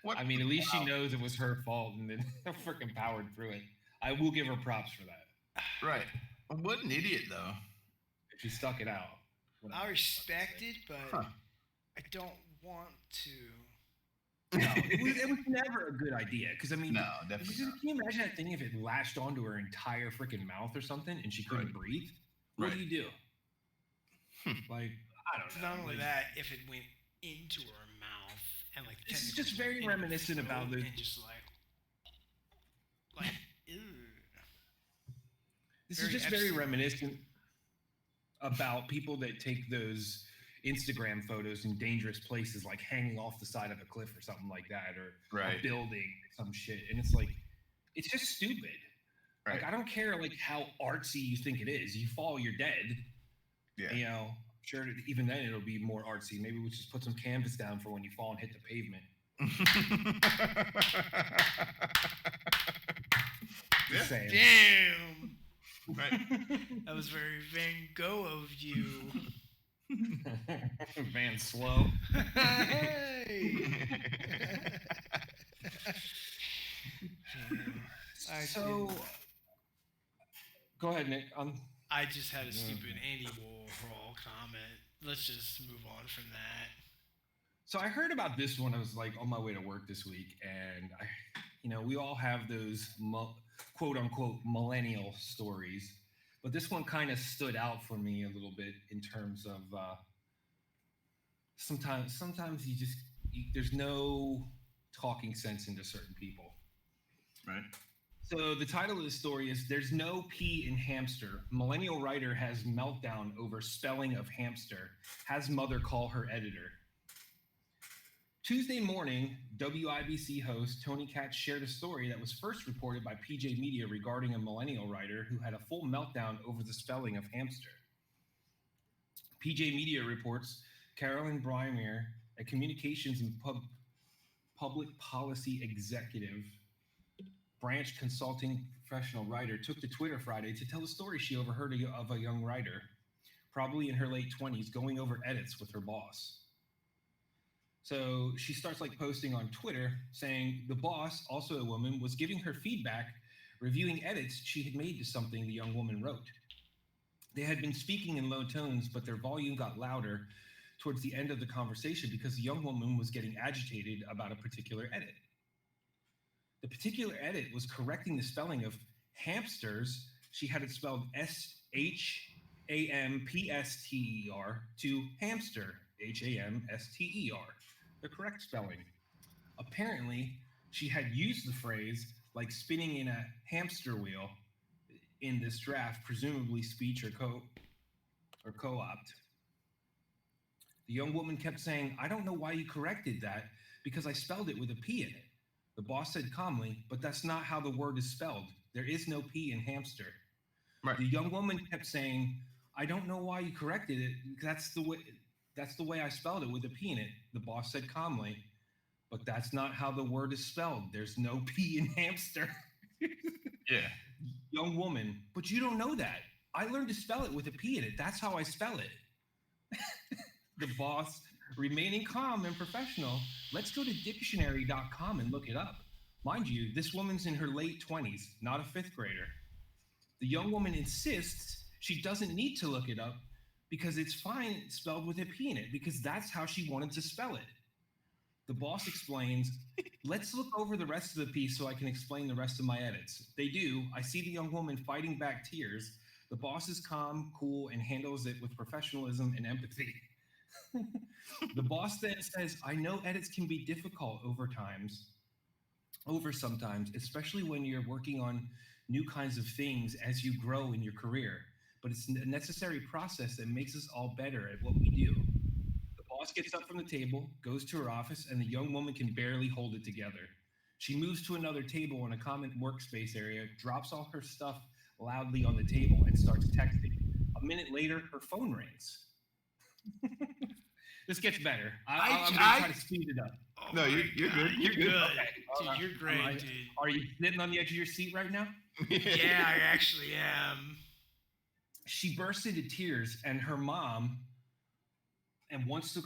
[SPEAKER 1] What?
[SPEAKER 2] I mean, at least
[SPEAKER 1] Wow.
[SPEAKER 2] she knows it was her fault, and then freaking powered through it. I will give her props for that.
[SPEAKER 1] Right. What an idiot, though.
[SPEAKER 2] She stuck it out.
[SPEAKER 3] I respect it, but
[SPEAKER 1] Huh.
[SPEAKER 3] I don't want to.
[SPEAKER 2] No, it was never a good idea. Because I mean,
[SPEAKER 1] No, definitely not.
[SPEAKER 2] can you imagine that thing if it lashed onto her entire freaking mouth or something, and she couldn't
[SPEAKER 1] Right.
[SPEAKER 2] breathe? What
[SPEAKER 1] Right.
[SPEAKER 2] do you do? Like, I don't know.
[SPEAKER 3] Not only
[SPEAKER 2] like-
[SPEAKER 3] that, if it went into her mouth and like
[SPEAKER 2] This is
[SPEAKER 3] technically
[SPEAKER 2] just very
[SPEAKER 3] in her
[SPEAKER 2] reminiscent about
[SPEAKER 3] throat
[SPEAKER 2] the-
[SPEAKER 3] and just like ew.
[SPEAKER 2] This
[SPEAKER 3] Very
[SPEAKER 2] is just very
[SPEAKER 3] Epstein.
[SPEAKER 2] reminiscent about people that take those Instagram photos in dangerous places, like hanging off the side of a cliff or something like that, or
[SPEAKER 1] Right.
[SPEAKER 2] a building, some shit. And it's like, it's just stupid.
[SPEAKER 1] Right.
[SPEAKER 2] Like, I don't care like how artsy you think it is. You fall, you're dead.
[SPEAKER 1] Yeah.
[SPEAKER 2] You know, sure. Even then, it'll be more artsy. Maybe we just put some canvas down for when you fall and hit the pavement.
[SPEAKER 1] Yeah.
[SPEAKER 2] Just saying.
[SPEAKER 3] Damn.
[SPEAKER 1] Right.
[SPEAKER 3] That was very Van Gogh of you.
[SPEAKER 2] Van Slow.
[SPEAKER 3] Hey. I
[SPEAKER 2] So, go ahead, Nick.
[SPEAKER 3] I just had a stupid Andy Warhol comment. Let's just move on from that.
[SPEAKER 2] So I heard about this one. I was like on my way to work this week, and we all have those quote unquote millennial stories, but this one kind of stood out for me a little bit in terms of sometimes there's no talking sense into certain people.
[SPEAKER 1] Right.
[SPEAKER 2] So the title of the story is "There's No P in Hamster. Millennial writer has meltdown over spelling of hamster. Has mother call her editor." Tuesday morning, WIBC host Tony Katz shared a story that was first reported by PJ Media regarding a millennial writer who had a full meltdown over the spelling of hamster. PJ Media reports Carolyn Brymer, a communications and public policy executive, branch consulting professional writer, took to Twitter Friday to tell a story she overheard of a young writer, probably in her late 20s, going over edits with her boss. So she starts posting on Twitter saying the boss, also a woman, was giving her feedback, reviewing edits she had made to something the young woman wrote. They had been speaking in low tones, but their volume got louder towards the end of the conversation because the young woman was getting agitated about a particular edit. The particular edit was correcting the spelling of hamsters. She had it spelled SHAMPSTER to hamster, HAMSTER, the correct spelling. Apparently, she had used the phrase like spinning in a hamster wheel in this draft, presumably speech or co-opt. The young woman kept saying, "I don't know why you corrected that because I spelled it with a P in it." The boss said calmly, "But that's not how the word is spelled. There is no P in hamster."
[SPEAKER 1] Right.
[SPEAKER 2] The young woman kept saying, "I don't know why you corrected it. That's the way I spelled it with a P in it." The boss said calmly, "But that's not how the word is spelled. There's no P in hamster."
[SPEAKER 1] Yeah.
[SPEAKER 2] Young woman, "But you don't know that. I learned to spell it with a P in it. That's how I spell it." The boss, remaining calm and professional, "Let's go to dictionary.com and look it up." Mind you, this woman's in her late 20s, not a fifth grader. The young woman insists she doesn't need to look it up because it's fine spelled with a P in it, because that's how she wanted to spell it. The boss explains, let's look over the rest of the piece so I can explain the rest of my edits. They do. I see the young woman fighting back tears. The boss is calm, cool, and handles it with professionalism and empathy. The boss then says, I know edits can be difficult over sometimes, especially when you're working on new kinds of things as you grow in your career. But it's a necessary process that makes us all better at what we do. The boss gets up from the table, goes to her office, and the young woman can barely hold it together. She moves to another table in a common workspace area, drops all her stuff loudly on the table, and starts texting. A minute later, her phone rings. This gets better. I'm going to try to speed it up.
[SPEAKER 3] Oh
[SPEAKER 1] No,
[SPEAKER 3] my
[SPEAKER 1] you're
[SPEAKER 3] God,
[SPEAKER 1] good. You're good.
[SPEAKER 2] Okay.
[SPEAKER 3] Dude, you're great, dude.
[SPEAKER 2] Are you sitting on the edge of your seat right now?
[SPEAKER 3] Yeah, I actually am.
[SPEAKER 2] She bursts into tears, and her mom, wants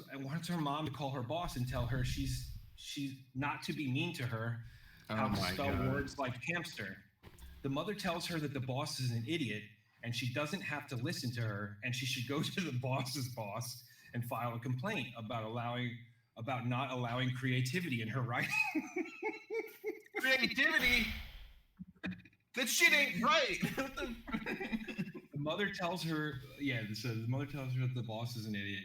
[SPEAKER 2] her mom to call her boss and tell her she's not to be mean to her, how to spell words like hamster. The mother tells her that the boss is an idiot, and she doesn't have to listen to her, and she should go to the boss's boss and file a complaint about not allowing creativity in her writing.
[SPEAKER 1] Creativity? That shit ain't right.
[SPEAKER 2] The mother tells her that the boss is an idiot.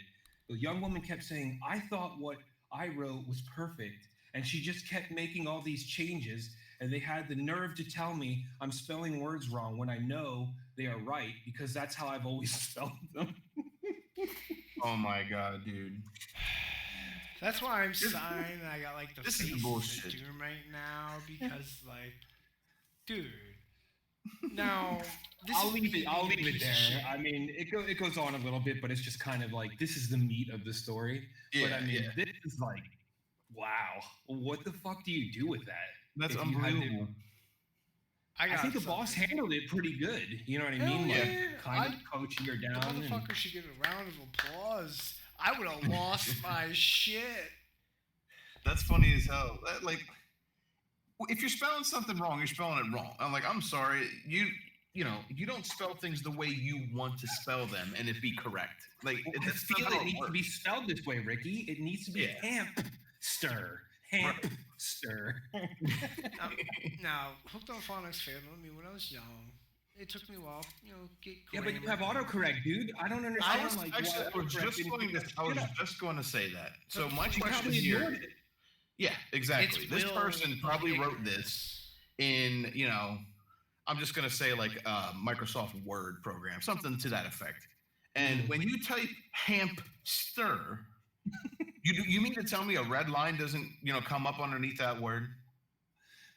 [SPEAKER 2] The young woman kept saying, I thought what I wrote was perfect. And she just kept making all these changes. And they had the nerve to tell me I'm spelling words wrong when I know they are right, because that's how I've always spelled them.
[SPEAKER 1] Oh my God, dude.
[SPEAKER 3] That's why I'm sighing that I got like the
[SPEAKER 1] This
[SPEAKER 3] face
[SPEAKER 1] is bullshit.
[SPEAKER 3] of doom right now, because like, dude. Now
[SPEAKER 2] I'll leave it
[SPEAKER 3] a piece
[SPEAKER 2] there.
[SPEAKER 3] of shit.
[SPEAKER 2] I mean, it goes on a little bit, but it's just kind of like, this is the meat of the story. But I mean, this is like, wow, what the fuck do you do with that?
[SPEAKER 1] That's
[SPEAKER 2] If you had to-
[SPEAKER 1] unbelievable.
[SPEAKER 2] I think the boss handled it pretty good. You know what I mean?
[SPEAKER 3] Hell
[SPEAKER 2] Like,
[SPEAKER 3] yeah.
[SPEAKER 2] kind of coaching her
[SPEAKER 3] The
[SPEAKER 2] down. and-
[SPEAKER 3] motherfucker should get a round of applause. I would have lost my shit.
[SPEAKER 1] That's funny as hell. Like, if you're spelling something wrong, you're spelling it wrong. I'm like, I'm sorry. You don't spell things the way you want to spell them and it be correct. Like,
[SPEAKER 2] I
[SPEAKER 1] that's
[SPEAKER 2] feel
[SPEAKER 1] not how
[SPEAKER 2] it needs to
[SPEAKER 1] works.
[SPEAKER 2] be spelled this way, Ricky. It needs to be
[SPEAKER 1] Yeah.
[SPEAKER 2] hamster.
[SPEAKER 3] Now, hooked on phonics failed on me when I was young. It took me a while, get
[SPEAKER 2] Yeah, but you
[SPEAKER 3] grammar
[SPEAKER 2] have
[SPEAKER 3] down.
[SPEAKER 2] autocorrect, dude. I don't understand.
[SPEAKER 1] I was
[SPEAKER 2] like,
[SPEAKER 1] actually
[SPEAKER 2] why
[SPEAKER 1] I was
[SPEAKER 2] autocorrect
[SPEAKER 1] just
[SPEAKER 2] didn't
[SPEAKER 1] going
[SPEAKER 2] pick
[SPEAKER 1] to
[SPEAKER 2] that
[SPEAKER 1] I was
[SPEAKER 2] shit up.
[SPEAKER 1] just going to say that. So my
[SPEAKER 2] You
[SPEAKER 1] question
[SPEAKER 2] probably
[SPEAKER 1] here,
[SPEAKER 2] ignored it.
[SPEAKER 1] yeah, exactly.
[SPEAKER 3] It's
[SPEAKER 1] This
[SPEAKER 3] will
[SPEAKER 1] person
[SPEAKER 3] of
[SPEAKER 1] probably wrote
[SPEAKER 3] ignorance.
[SPEAKER 1] this in, I'm just going to say like a Microsoft Word program, something to that effect. And when you type hamster, you mean to tell me a red line doesn't, come up underneath that word?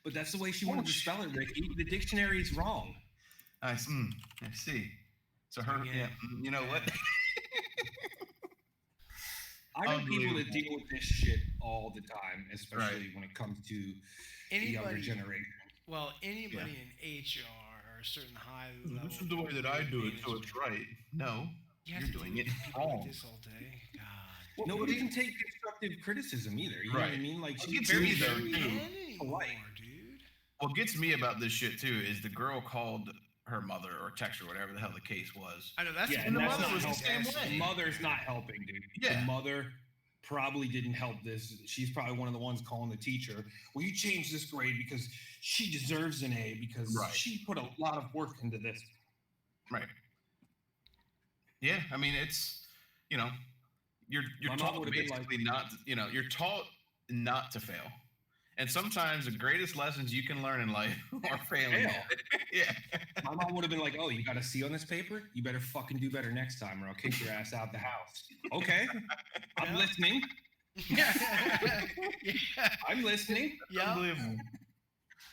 [SPEAKER 2] But that's the way she wanted to spell it, Ricky. The dictionary is wrong.
[SPEAKER 1] I see. So her,
[SPEAKER 3] Yeah.
[SPEAKER 1] yeah, you know what?
[SPEAKER 2] I know people that
[SPEAKER 1] Unbelievable.
[SPEAKER 2] deal with this shit all the time, especially when it comes to the younger
[SPEAKER 3] Anybody,
[SPEAKER 2] generation.
[SPEAKER 3] well, anybody in HR or a certain high level.
[SPEAKER 1] This is the way that I do it, so it's right. No,
[SPEAKER 3] You have
[SPEAKER 1] you're
[SPEAKER 3] to
[SPEAKER 1] doing
[SPEAKER 3] deal
[SPEAKER 1] it
[SPEAKER 3] with people
[SPEAKER 1] wrong.
[SPEAKER 3] like this all day. God.
[SPEAKER 2] Well, nobody can take constructive criticism either. You know what I
[SPEAKER 1] Right.
[SPEAKER 2] mean? Like,
[SPEAKER 1] Well,
[SPEAKER 2] she's
[SPEAKER 1] it's
[SPEAKER 2] very,
[SPEAKER 1] me, though,
[SPEAKER 2] very
[SPEAKER 1] too.
[SPEAKER 3] Anymore,
[SPEAKER 2] polite.
[SPEAKER 3] dude.
[SPEAKER 1] What gets me about this shit too is the girl called her mother or text her, whatever the hell the case was.
[SPEAKER 3] I know that's
[SPEAKER 2] Yeah,
[SPEAKER 1] and the
[SPEAKER 2] that's
[SPEAKER 1] mother
[SPEAKER 2] not
[SPEAKER 1] was the
[SPEAKER 2] helping.
[SPEAKER 1] same way.
[SPEAKER 2] The mother's not helping, dude.
[SPEAKER 1] Yeah.
[SPEAKER 2] The mother probably didn't help this. She's probably one of the ones calling the teacher. Well, you changed this grade because she deserves an A because
[SPEAKER 1] Right.
[SPEAKER 2] she put a lot of work into this.
[SPEAKER 1] Right. Yeah, I mean it's, you're
[SPEAKER 2] My mom
[SPEAKER 1] taught
[SPEAKER 2] would've been
[SPEAKER 1] basically not, you're taught not to fail. And sometimes the greatest lessons you can learn in life are failing.
[SPEAKER 2] Fail.
[SPEAKER 1] Yeah.
[SPEAKER 2] My mom would have been like, "Oh, you got a C on this paper? You better fucking do better next time, or I'll kick your ass out the house." Okay, I'm listening.
[SPEAKER 3] yeah.
[SPEAKER 2] I'm listening.
[SPEAKER 3] Yeah.
[SPEAKER 1] Unbelievable.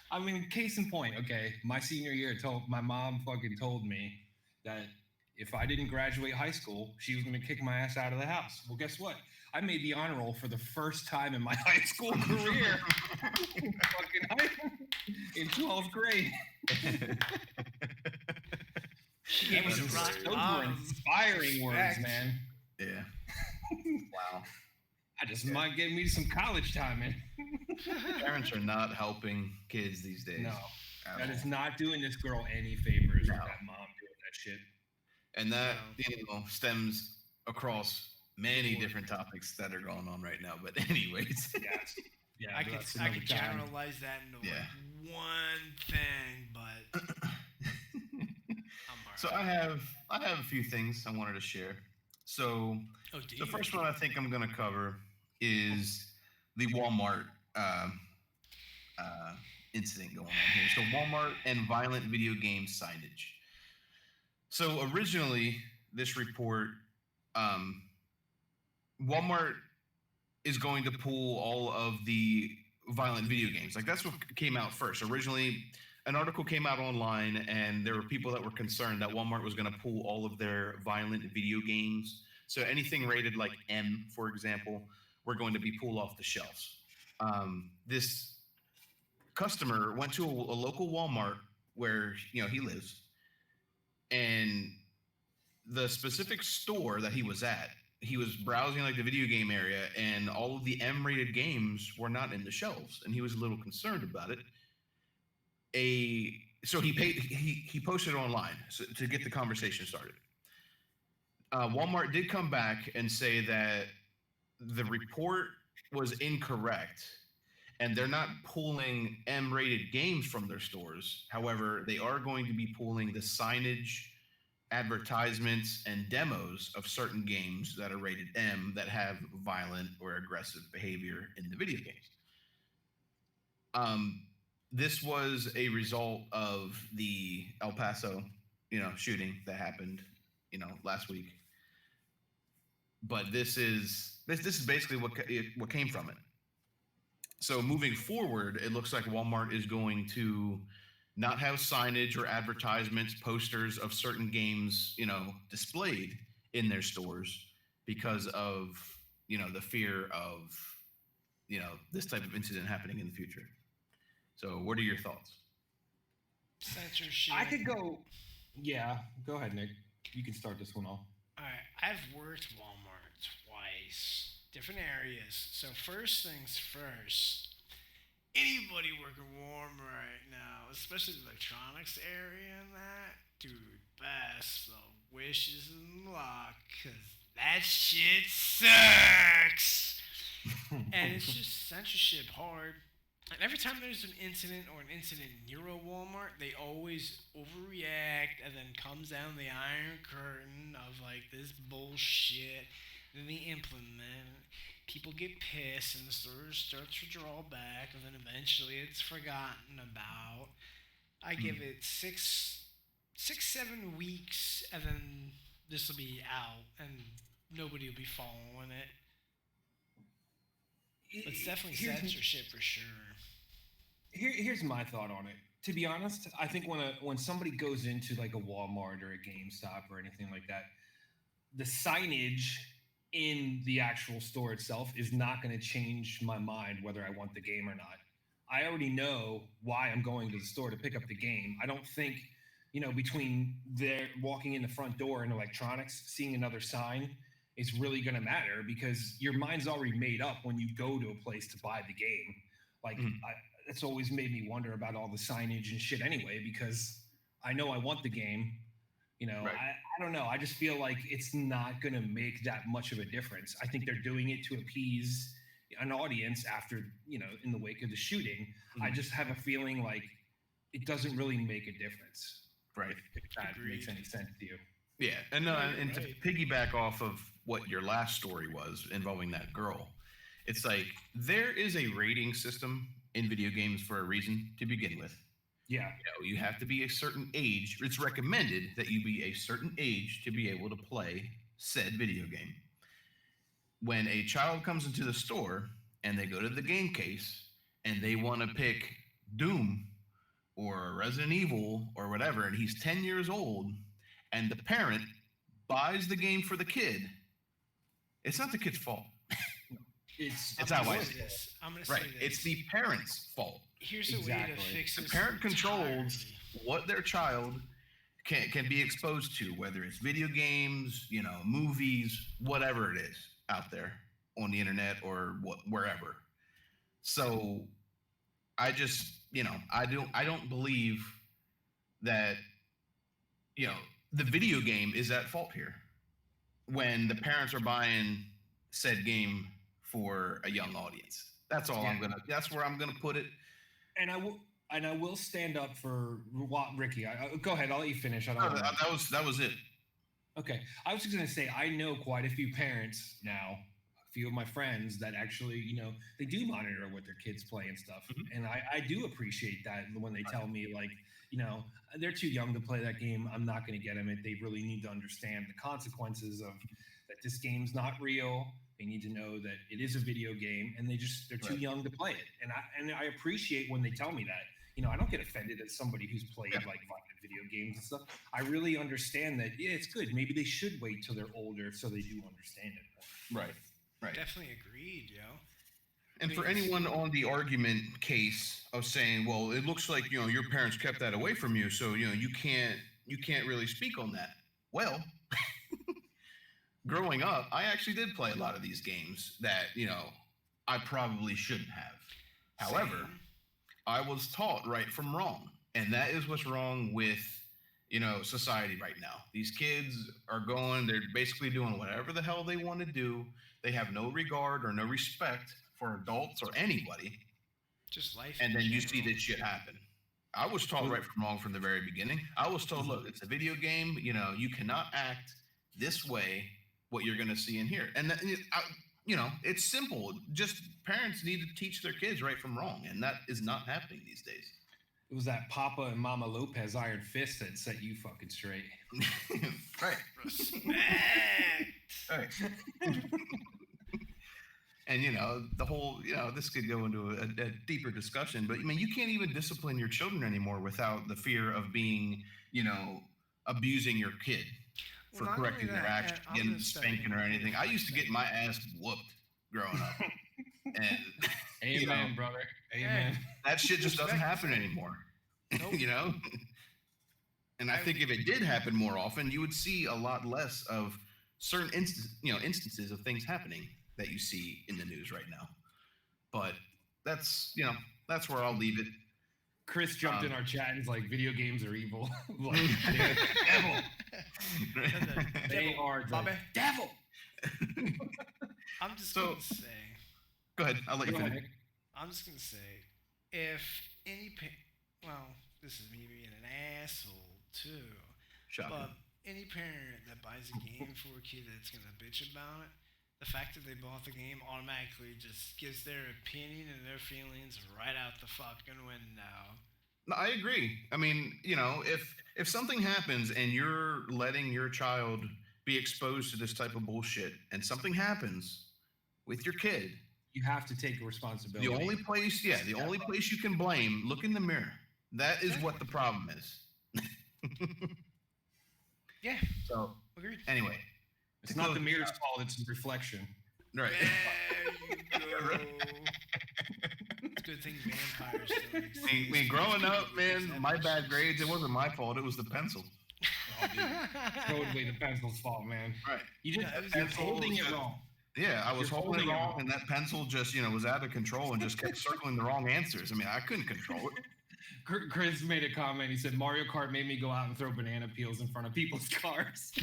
[SPEAKER 2] I mean, case in point. Okay, my senior year, my mom fucking told me that if I didn't graduate high school, she was going to kick my ass out of the house. Well, guess what? I made the honor roll for the first time in my high school career. In 12th grade.
[SPEAKER 3] She gave us
[SPEAKER 2] Those
[SPEAKER 3] a rock
[SPEAKER 2] were
[SPEAKER 3] bottom.
[SPEAKER 2] inspiring words,
[SPEAKER 3] Respect.
[SPEAKER 2] man.
[SPEAKER 1] Yeah. Wow.
[SPEAKER 2] I just might get me some college time in.
[SPEAKER 1] parents are not helping kids these days.
[SPEAKER 2] No,
[SPEAKER 1] at
[SPEAKER 2] that
[SPEAKER 1] all.
[SPEAKER 2] is not doing this girl any favors
[SPEAKER 1] No.
[SPEAKER 2] with that mom doing that shit.
[SPEAKER 1] And that
[SPEAKER 3] No.
[SPEAKER 1] stems across many different topics that are going on right now. But anyways,
[SPEAKER 2] Yes. Yeah,
[SPEAKER 3] I
[SPEAKER 2] but
[SPEAKER 3] could
[SPEAKER 2] that's
[SPEAKER 3] I
[SPEAKER 2] another
[SPEAKER 3] could
[SPEAKER 2] time.
[SPEAKER 3] generalize that into
[SPEAKER 1] Yeah.
[SPEAKER 3] like one thing, but I'm alright.
[SPEAKER 1] so I have a few things I wanted to share. So
[SPEAKER 3] Oh, do
[SPEAKER 1] the
[SPEAKER 3] you?
[SPEAKER 1] first one I think I'm going to cover is the Walmart incident going on here. So Walmart and violent video game signage. So originally, this report, Walmart is going to pull all of the violent video games. Like that's what came out first. Originally, an article came out online, and there were people that were concerned that Walmart was going to pull all of their violent video games. So anything rated like M, for example, were going to be pulled off the shelves. This customer went to a local Walmart where he lives, and the specific store that he was at, he was browsing like the video game area, and all of the M-rated games were not in the shelves, and he was a little concerned about it. So he posted it online to get the conversation started. Walmart did come back and say that the report was incorrect, and they're not pulling M-rated games from their stores. However, they are going to be pulling the signage, advertisements, and demos of certain games that are rated M that have violent or aggressive behavior in the video games. This was a result of the El Paso, shooting that happened, last week. But this is basically what came from it. So moving forward, it looks like Walmart is going to not have signage or advertisements, posters of certain games, displayed in their stores because of, the fear of, this type of incident happening in the future. So what are your thoughts?
[SPEAKER 3] Censorship.
[SPEAKER 2] I could go. Yeah, go ahead, Nick. You can start this one off.
[SPEAKER 3] All right, I've worked Walmart twice, different areas. So first things first, anybody working Walmart right now, especially the electronics area and that, dude, best of wishes and luck, cause that shit sucks. And it's just censorship hard. And every time there's an incident or an incident near a Walmart, they always overreact and then comes down the iron curtain of like this bullshit. Then they implement it. People get pissed and the stores start to draw back, and then eventually it's forgotten about. I give it 6-7 weeks, and then this will be out, and nobody will be following it. It's definitely censorship for sure.
[SPEAKER 2] Here's my thought on it. To be honest, I think when somebody goes into like a Walmart or a GameStop or anything like that, the signage in the actual store itself is not going to change my mind whether I want the game or not. I already know why I'm going to the store to pick up the game. I don't think, between their walking in the front door and electronics, seeing another sign is really going to matter, because your mind's already made up when you go to a place to buy the game. Like, it's always made me wonder about all the signage and shit anyway, because I know I want the game.
[SPEAKER 1] Right.
[SPEAKER 2] I don't know. I just feel like it's not going to make that much of a difference. I think they're doing it to appease an audience after, in the wake of the shooting. I just have a feeling like it doesn't really make a difference.
[SPEAKER 1] Right.
[SPEAKER 2] If that
[SPEAKER 3] Agreed.
[SPEAKER 2] makes any sense to you.
[SPEAKER 1] Yeah, and and to
[SPEAKER 3] right.
[SPEAKER 1] piggyback off of what your last story was involving that girl, it's like there is a rating system in video games for a reason to begin with.
[SPEAKER 2] Yeah.
[SPEAKER 1] You have to be a certain age. It's recommended that you be a certain age to be able to play said video game. When a child comes into the store and they go to the game case and they want to pick Doom or Resident Evil or whatever, and he's 10 years old, and the parent buys the game for the kid, it's not the kid's fault. It's how I see it.
[SPEAKER 3] I'm gonna say
[SPEAKER 1] Right.
[SPEAKER 3] this.
[SPEAKER 1] It's the parent's fault.
[SPEAKER 3] Here's a way
[SPEAKER 2] Exactly.
[SPEAKER 3] to fix
[SPEAKER 1] The
[SPEAKER 3] this.
[SPEAKER 1] parent controls
[SPEAKER 3] entirely.
[SPEAKER 1] what their child can be exposed to, whether it's video games, movies, whatever it is out there on the internet or wherever. So I just, I don't believe that, the video game is at fault here when the parents are buying said game for a young audience. That's all that's where I'm gonna put it.
[SPEAKER 2] And I will stand up for Ricky. Go ahead. I'll let you finish. I don't.
[SPEAKER 1] No, that was it.
[SPEAKER 2] Okay. I was just gonna say I know quite a few parents now. A few of my friends that actually, they do monitor what their kids play and stuff, and I do appreciate that when they tell me like, they're too young to play that game. I'm not going to get them it. They really need to understand the consequences of that. This game's not real. They need to know that it is a video game, and they're too young to play it. And I appreciate when they tell me that. I don't get offended as somebody who's played like violent video games and stuff. I really understand that. Yeah, it's good. Maybe they should wait till they're older so they do understand it.
[SPEAKER 1] Right.
[SPEAKER 3] Definitely agreed, yo.
[SPEAKER 1] And for anyone on the argument case of saying, well, it looks like your parents kept that away from you, so you can't really speak on that. Well, growing up, I actually did play a lot of these games that I probably shouldn't have. However,
[SPEAKER 3] Same.
[SPEAKER 1] I was taught right from wrong, and that is what's wrong with society right now. These kids they're basically doing whatever the hell they want to do. They have no regard or no respect for adults or anybody.
[SPEAKER 3] Just life.
[SPEAKER 1] And
[SPEAKER 3] in
[SPEAKER 1] then you see
[SPEAKER 3] general.
[SPEAKER 1] this shit happen. I was taught right from wrong from the very beginning. I was told, look, it's a video game. You cannot act this way, what you're going to see and hear. And, it's simple. Just parents need to teach their kids right from wrong. And that is not happening these days.
[SPEAKER 2] It was that Papa and Mama Lopez iron fist that set you fucking straight.
[SPEAKER 1] Right.
[SPEAKER 3] Respect.
[SPEAKER 1] Right. And the whole this could go into a deeper discussion, but you can't even discipline your children anymore without the fear of being abusing your kid for
[SPEAKER 3] Well, not
[SPEAKER 1] correcting
[SPEAKER 3] only
[SPEAKER 1] their
[SPEAKER 3] that,
[SPEAKER 1] action,
[SPEAKER 3] I'm
[SPEAKER 1] getting
[SPEAKER 3] gonna say-
[SPEAKER 1] spanking or anything. I used to get my ass whooped growing up, and
[SPEAKER 2] Amen, brother. Amen.
[SPEAKER 1] that shit just doesn't happen anymore.
[SPEAKER 3] Nope.
[SPEAKER 1] And I think if it did happen more often, you would see a lot less of certain instances of things happening that you see in the news right now. But that's where I'll leave it.
[SPEAKER 2] Chris jumped in our chat and is like, video games are evil. Like, devil. They are the
[SPEAKER 3] Bobby.
[SPEAKER 2] devil.
[SPEAKER 3] I'm just
[SPEAKER 1] So-
[SPEAKER 3] gonna say.
[SPEAKER 1] Go ahead, I'll let you
[SPEAKER 2] Go ahead,
[SPEAKER 1] finish.
[SPEAKER 2] Nick.
[SPEAKER 3] I'm just gonna say, if any well, this is me being an asshole too,
[SPEAKER 1] Shocking.
[SPEAKER 3] but any parent that buys a game for a kid that's gonna bitch about it, the fact that they bought the game automatically just gives their opinion and their feelings right out the fucking window.
[SPEAKER 1] No, I agree. I mean, if something happens and you're letting your child be exposed to this type of bullshit, and something happens with your kid,
[SPEAKER 2] You have to take responsibility.
[SPEAKER 1] the only place you can blame, look in the mirror. That is what the problem is.
[SPEAKER 3] Yeah,
[SPEAKER 1] So
[SPEAKER 3] agreed.
[SPEAKER 1] anyway,
[SPEAKER 2] It's not the mirror's fault, it's the reflection.
[SPEAKER 1] right.
[SPEAKER 3] There you go. It's a good thing vampires don't exist.
[SPEAKER 1] I mean, growing up, man, my bad grades, it wasn't my fault. It was the pencil.
[SPEAKER 2] Oh, dude. Totally the pencil's fault, man.
[SPEAKER 1] Right.
[SPEAKER 2] You just
[SPEAKER 3] Yeah, it was
[SPEAKER 2] you're
[SPEAKER 3] the
[SPEAKER 2] holding it
[SPEAKER 1] pencil.
[SPEAKER 2] wrong.
[SPEAKER 1] Yeah, I was
[SPEAKER 2] You're
[SPEAKER 1] holding it
[SPEAKER 2] holding it
[SPEAKER 1] wrong,
[SPEAKER 2] wrong.
[SPEAKER 1] and that pencil just, was out of control and just kept circling the wrong answers. I mean, I couldn't control it.
[SPEAKER 2] Chris made a comment. He said, Mario Kart made me go out and throw banana peels in front of people's cars.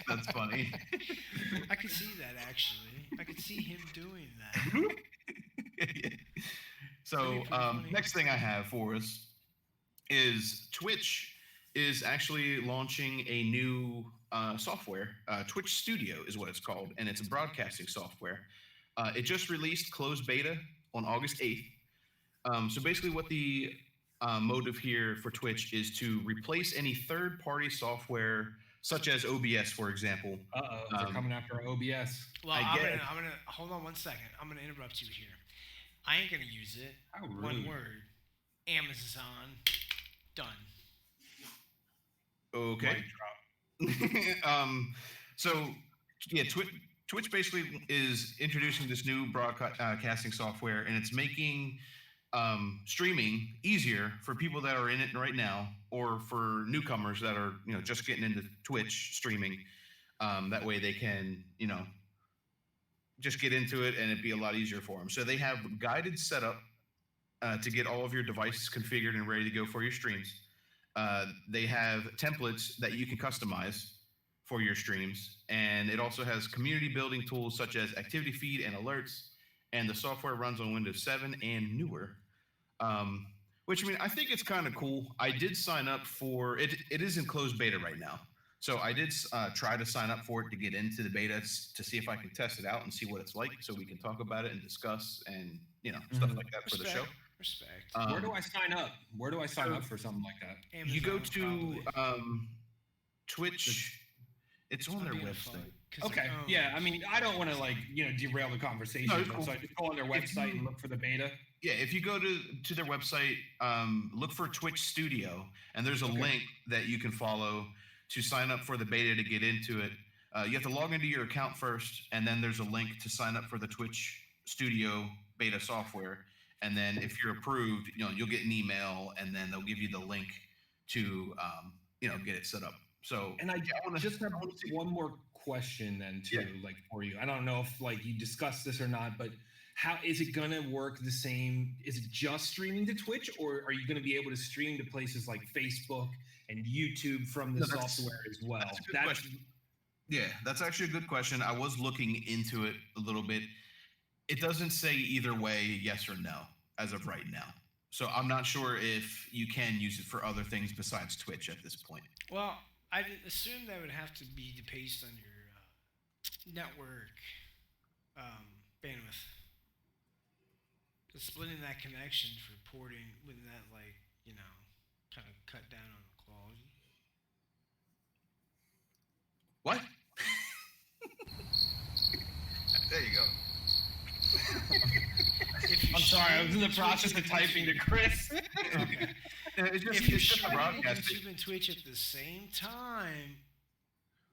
[SPEAKER 1] That's funny.
[SPEAKER 3] I could see that actually. I could see him doing that.
[SPEAKER 1] So,
[SPEAKER 3] Pretty funny.
[SPEAKER 1] next thing I have for us is Twitch is actually launching a new software. Twitch Studio is what it's called, and it's a broadcasting software. It just released closed beta on August 8th. So basically what the motive here for Twitch is to replace any third-party software, such as OBS, for example.
[SPEAKER 2] They're coming after our OBS.
[SPEAKER 3] Well,
[SPEAKER 1] I
[SPEAKER 3] I'm
[SPEAKER 1] get it.
[SPEAKER 3] gonna hold on one second. I'm gonna interrupt you here. I ain't gonna use it.
[SPEAKER 2] How
[SPEAKER 3] One
[SPEAKER 2] rude.
[SPEAKER 3] word. Amazon. Done.
[SPEAKER 1] Okay.
[SPEAKER 2] Mic drop.
[SPEAKER 1] So yeah, Twitch basically is introducing this new broadcasting software, and it's making streaming easier for people that are in it right now, or for newcomers that are just getting into Twitch streaming. That way they can just get into it, and it'd be a lot easier for them. So they have guided setup to get all of your devices configured and ready to go for your streams. They have templates that you can customize for your streams, and it also has community building tools such as activity feed and alerts, and the software runs on Windows 7 and newer. Which, I mean, I think it's kind of cool. I did sign up for it. It is in closed beta right now. So I did try to sign up for it to get into the beta to see if I can test it out and see what it's like, so we can talk about it and discuss and, stuff like that for the show.
[SPEAKER 3] Respect.
[SPEAKER 2] Where do I sign up? Where do I sign up for something like that?
[SPEAKER 3] Amazon,
[SPEAKER 1] You go to
[SPEAKER 3] probably.
[SPEAKER 1] Twitch. It's on their website.
[SPEAKER 2] Okay. Yeah. I mean, I don't want to derail the conversation.
[SPEAKER 1] No, it's
[SPEAKER 2] but
[SPEAKER 1] cool.
[SPEAKER 2] So I just go on their website and look for the beta.
[SPEAKER 1] Yeah, if you go to their website, look for Twitch Studio, and there's a link that you can follow to sign up for the beta to get into it. You have to log into your account first, and then there's a link to sign up for the Twitch Studio beta software. And then if you're approved, you'll get an email, and then they'll give you the link to get it set up. So,
[SPEAKER 2] And I
[SPEAKER 1] wanna-
[SPEAKER 2] just have
[SPEAKER 1] I wanna see-
[SPEAKER 2] one more question then too, for you. I don't know if you discussed this or not, but how is it gonna work the same? Is it just streaming to Twitch, or are you gonna be able to stream to places like Facebook and YouTube from the
[SPEAKER 1] No, that's-
[SPEAKER 2] software as well?
[SPEAKER 1] that's a good question. Yeah, that's actually a good question. I was looking into it a little bit. It doesn't say either way, yes or no, as of right now. So I'm not sure if you can use it for other things besides Twitch at this point.
[SPEAKER 3] Well, I assume that would have to be based on your network bandwidth. Because splitting that connection for porting, wouldn't that kind of cut down on the quality?
[SPEAKER 1] What? There you go.
[SPEAKER 2] I'm sorry, I was in the process of typing to Chris.
[SPEAKER 1] It's just,
[SPEAKER 3] If you're
[SPEAKER 1] it's just a
[SPEAKER 3] streaming
[SPEAKER 1] broadcasting.
[SPEAKER 3] YouTube and Twitch at the same time,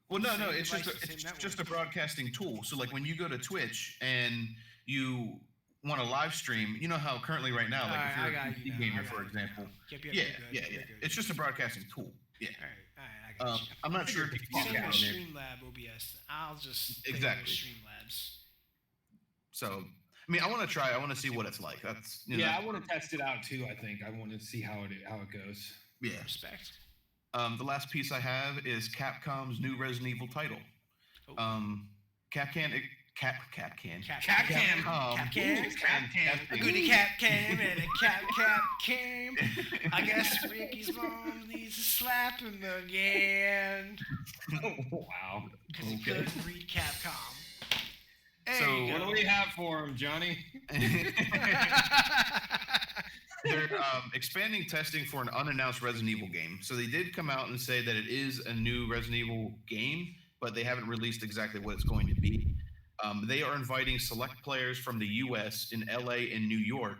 [SPEAKER 1] Well, no,
[SPEAKER 3] same
[SPEAKER 1] it's just
[SPEAKER 3] device,
[SPEAKER 1] it's
[SPEAKER 3] same
[SPEAKER 1] just a
[SPEAKER 3] network.
[SPEAKER 1] broadcasting tool. So like when you go to Twitch and you want to live stream, you know how currently right now, like if
[SPEAKER 3] Alright,
[SPEAKER 1] you're
[SPEAKER 3] I
[SPEAKER 1] a
[SPEAKER 3] got you
[SPEAKER 1] PC
[SPEAKER 3] now,
[SPEAKER 1] gamer,
[SPEAKER 3] I got
[SPEAKER 1] for
[SPEAKER 3] you
[SPEAKER 1] example.
[SPEAKER 3] now. Yep,
[SPEAKER 1] Yeah,
[SPEAKER 3] you're good,
[SPEAKER 1] yeah.
[SPEAKER 3] you're good,
[SPEAKER 1] It's just a broadcasting tool. Yeah.
[SPEAKER 3] All right, I got you.
[SPEAKER 1] I'm not sure if you can
[SPEAKER 3] Same
[SPEAKER 1] get
[SPEAKER 3] with
[SPEAKER 1] on there.
[SPEAKER 3] Streamlab OBS. I'll just think of
[SPEAKER 1] Exactly.
[SPEAKER 3] Streamlabs.
[SPEAKER 1] So, I mean, I want to try. I want to see what it's like. That's
[SPEAKER 2] Yeah, I want to test it out too. I think I want to see how it goes.
[SPEAKER 1] yeah.
[SPEAKER 3] Respect.
[SPEAKER 1] The last piece I have is Capcom's new Resident Evil title.
[SPEAKER 3] Oh.
[SPEAKER 1] Capcom.
[SPEAKER 2] Capcom.
[SPEAKER 3] Capcom.
[SPEAKER 2] Capcom.
[SPEAKER 3] A goody cap came and a cap came. I guess Ricky's mom needs to slap him again.
[SPEAKER 2] Wow.
[SPEAKER 3] Because he
[SPEAKER 1] Okay.
[SPEAKER 3] couldn't read Capcom. There
[SPEAKER 1] So,
[SPEAKER 3] you
[SPEAKER 2] What
[SPEAKER 3] go.
[SPEAKER 2] do we have for him, Johnny?
[SPEAKER 1] They're expanding testing for an unannounced Resident Evil game. So they did come out and say that it is a new Resident Evil game, but they haven't released exactly what it's going to be. They are inviting select players from the U.S. in L.A. and New York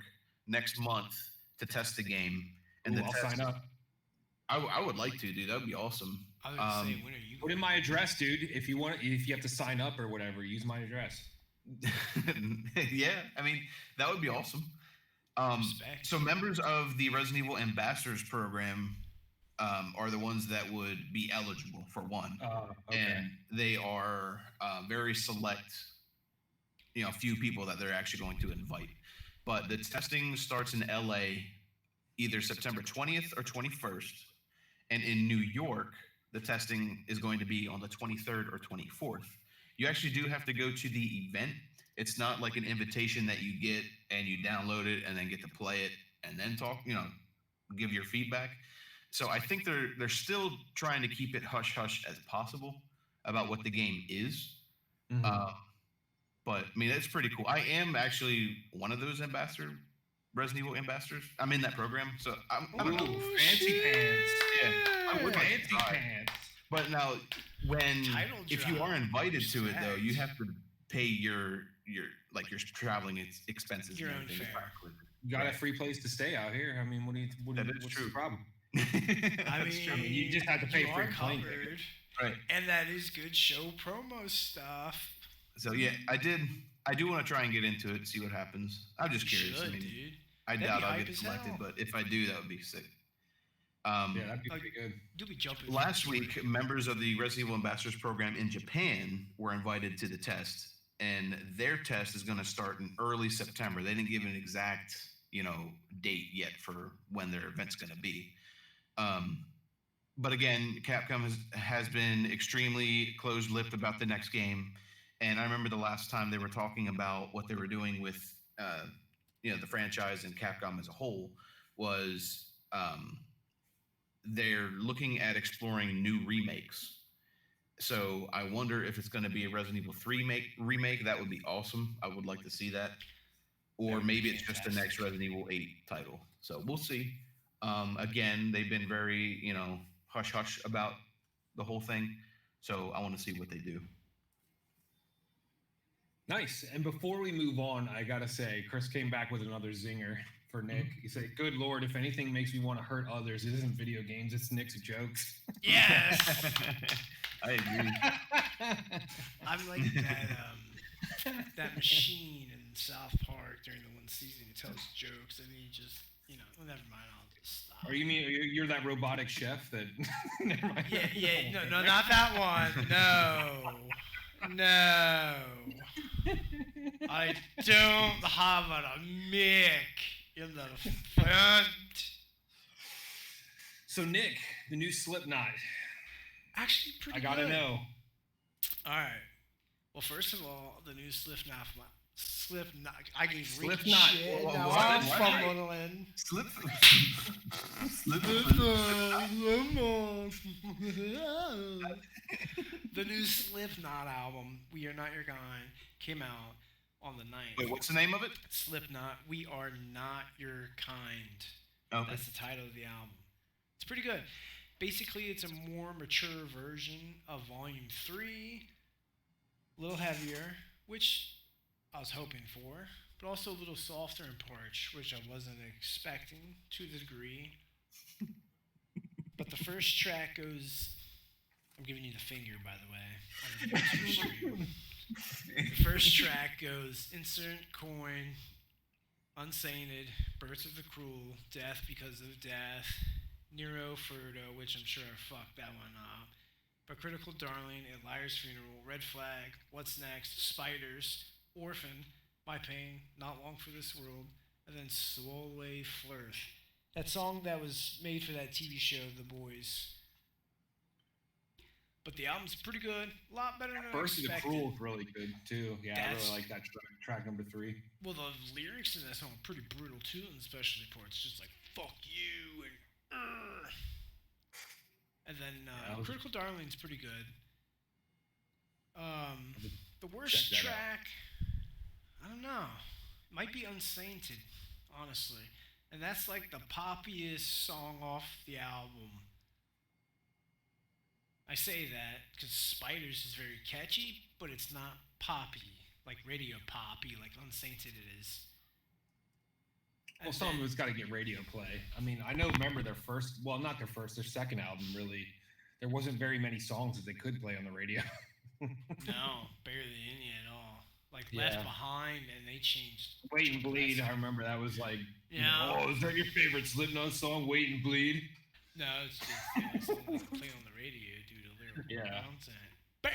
[SPEAKER 1] next month to test the game. And
[SPEAKER 2] Ooh,
[SPEAKER 1] the
[SPEAKER 2] I'll
[SPEAKER 1] test-
[SPEAKER 2] sign up.
[SPEAKER 1] I would like to, dude. That would be awesome.
[SPEAKER 3] I was gonna say, when are you
[SPEAKER 2] Put in my address, dude. If you have to sign up or whatever, use my address.
[SPEAKER 1] Yeah, I mean, that would be awesome.
[SPEAKER 3] Respect.
[SPEAKER 1] So members of the Resident Evil Ambassadors program are the ones that would be eligible for one.
[SPEAKER 2] Okay.
[SPEAKER 1] And they are very select, few people that they're actually going to invite. But the testing starts in LA either September 20th or 21st, and in New York, the testing is going to be on the 23rd or 24th. You actually do have to go to the event. It's not like an invitation that you get and you download it and then get to play it and then talk, give your feedback. So I think they're still trying to keep it hush hush as possible about what the game is.
[SPEAKER 2] Mhm.
[SPEAKER 1] But I mean, it's pretty cool. I am actually one of those Resident Evil ambassadors. I'm in that program, so I'm
[SPEAKER 2] Ooh, fancy pants.
[SPEAKER 1] Yeah, I would like to
[SPEAKER 2] Fancy
[SPEAKER 1] try.
[SPEAKER 2] pants.
[SPEAKER 1] But now,
[SPEAKER 3] Title
[SPEAKER 1] if you
[SPEAKER 3] drop.
[SPEAKER 1] are invited to it though, you
[SPEAKER 3] Respect.
[SPEAKER 1] have to pay your traveling expenses.
[SPEAKER 3] Your
[SPEAKER 1] and
[SPEAKER 3] own
[SPEAKER 1] everything.
[SPEAKER 3] fare.
[SPEAKER 2] You got a
[SPEAKER 1] Right.
[SPEAKER 2] free place to stay out here. I mean,
[SPEAKER 1] That is
[SPEAKER 2] what's
[SPEAKER 1] true.
[SPEAKER 2] the problem?
[SPEAKER 3] I
[SPEAKER 1] That's
[SPEAKER 3] mean,
[SPEAKER 1] true.
[SPEAKER 2] you just have to pay
[SPEAKER 3] you
[SPEAKER 2] for
[SPEAKER 3] are
[SPEAKER 2] your plane
[SPEAKER 3] covered.
[SPEAKER 2] ticket.
[SPEAKER 1] Right.
[SPEAKER 3] And that is good show promo stuff.
[SPEAKER 1] So yeah, I do want to try and get into it, see what happens. I'm just
[SPEAKER 3] You
[SPEAKER 1] curious.
[SPEAKER 3] should,
[SPEAKER 1] I mean,
[SPEAKER 3] dude.
[SPEAKER 1] I
[SPEAKER 3] That'd
[SPEAKER 1] doubt
[SPEAKER 3] be
[SPEAKER 1] I'll
[SPEAKER 3] hype
[SPEAKER 1] get
[SPEAKER 3] as
[SPEAKER 1] selected,
[SPEAKER 3] hell.
[SPEAKER 1] but if I do, that would be sick.
[SPEAKER 2] Yeah, that'd be
[SPEAKER 3] Like-
[SPEAKER 2] pretty good.
[SPEAKER 3] You'll be jumping.
[SPEAKER 1] Last week, members of the Resident Evil Ambassadors program in Japan were invited to the test, and their test is going to start in early September. They didn't give an exact, date yet for when their event's going to be. But again, Capcom has been extremely closed-lipped about the next game, and I remember the last time they were talking about what they were doing with, the franchise and Capcom as a whole was they're looking at exploring new remakes. So I wonder if it's going to be a Resident Evil 3 remake. That would be awesome. I would like to see that. Or
[SPEAKER 2] That would be
[SPEAKER 1] maybe it's just the next Resident Evil 8 title. So we'll see. Again, they've been very, hush hush about the whole thing. So I want to see what they do.
[SPEAKER 2] Nice. And before we move on, I gotta say, Chris came back with another zinger for Nick. He said, "Good Lord, if anything makes me want to hurt others, it isn't video games, it's Nick's jokes."
[SPEAKER 3] Yes.
[SPEAKER 1] I agree.
[SPEAKER 3] I'm like that machine in South Park during the one season. He tells jokes and he just, well, never mind. I'll just stop.
[SPEAKER 2] Or you mean you're that robotic chef that? Never mind.
[SPEAKER 3] Yeah. No, not that one. No. I don't have a mic in the front.
[SPEAKER 2] So Nick, the new Slipknot.
[SPEAKER 3] Actually, pretty
[SPEAKER 2] I gotta
[SPEAKER 3] good.
[SPEAKER 2] know.
[SPEAKER 3] All right. Well, first of all, the new Slipknot. I gave Ricky
[SPEAKER 2] Slipknot.
[SPEAKER 3] shit.
[SPEAKER 1] Whoa,
[SPEAKER 3] Now
[SPEAKER 1] what?
[SPEAKER 3] I'm
[SPEAKER 1] What?
[SPEAKER 3] fumbling. The new Slipknot album, "We Are Not Your Kind," came out on the 9th.
[SPEAKER 1] Wait, what's the name of it?
[SPEAKER 3] Slipknot, "We Are Not Your Kind."
[SPEAKER 1] Okay.
[SPEAKER 3] That's the title of the album. It's pretty good. Basically, it's a more mature version of Volume 3. A little heavier, which I was hoping for, but also a little softer in parts, which I wasn't expecting to the degree. But the first track goes... I'm giving you the finger, by the way. On the YouTube stream. The first track goes Insert Coin, Unsainted, Birds of the Cruel, Death Because of Death, Nero Furto, which I'm sure I fucked that one up, but Critical Darling, A Liar's Funeral, Red Flag, What's Next, Spiders, Orphan, My Pain, Not Long for This World, and then Swole Flirth. That song that was made for that TV show, The Boys. But the album's pretty good. A lot better than I
[SPEAKER 2] First of the
[SPEAKER 3] expected.
[SPEAKER 2] Cruel is really good too. Yeah, I
[SPEAKER 3] That's-
[SPEAKER 2] really like that track number 3.
[SPEAKER 3] Well, the lyrics in that song are pretty brutal too, in the specialty parts. Just like "fuck you" and then
[SPEAKER 2] Yeah,
[SPEAKER 3] "Critical Darling's" pretty good. The worst
[SPEAKER 2] check that out.
[SPEAKER 3] track, I don't know, might be "Unsainted," honestly, and that's like the poppiest song off the album. I say that because Spiders is very catchy, but it's not poppy, like radio poppy, like Unsainted it is.
[SPEAKER 2] Well,
[SPEAKER 3] And
[SPEAKER 2] some
[SPEAKER 3] then-
[SPEAKER 2] of it's got to get radio play. I mean, I know. Remember their first? Well, not their first. Their second album, really. There wasn't very many songs that they could play on the radio.
[SPEAKER 3] No, barely any at all. Like
[SPEAKER 2] Yeah.
[SPEAKER 3] Left Behind, and they changed.
[SPEAKER 2] Wait and Bleed. I remember that was like.
[SPEAKER 3] Yeah.
[SPEAKER 2] Oh, is that your favorite Slipknot song? Wait and Bleed.
[SPEAKER 3] No, it's just something they can play on the radio due to lyrical
[SPEAKER 2] Yeah.
[SPEAKER 3] content. Bam!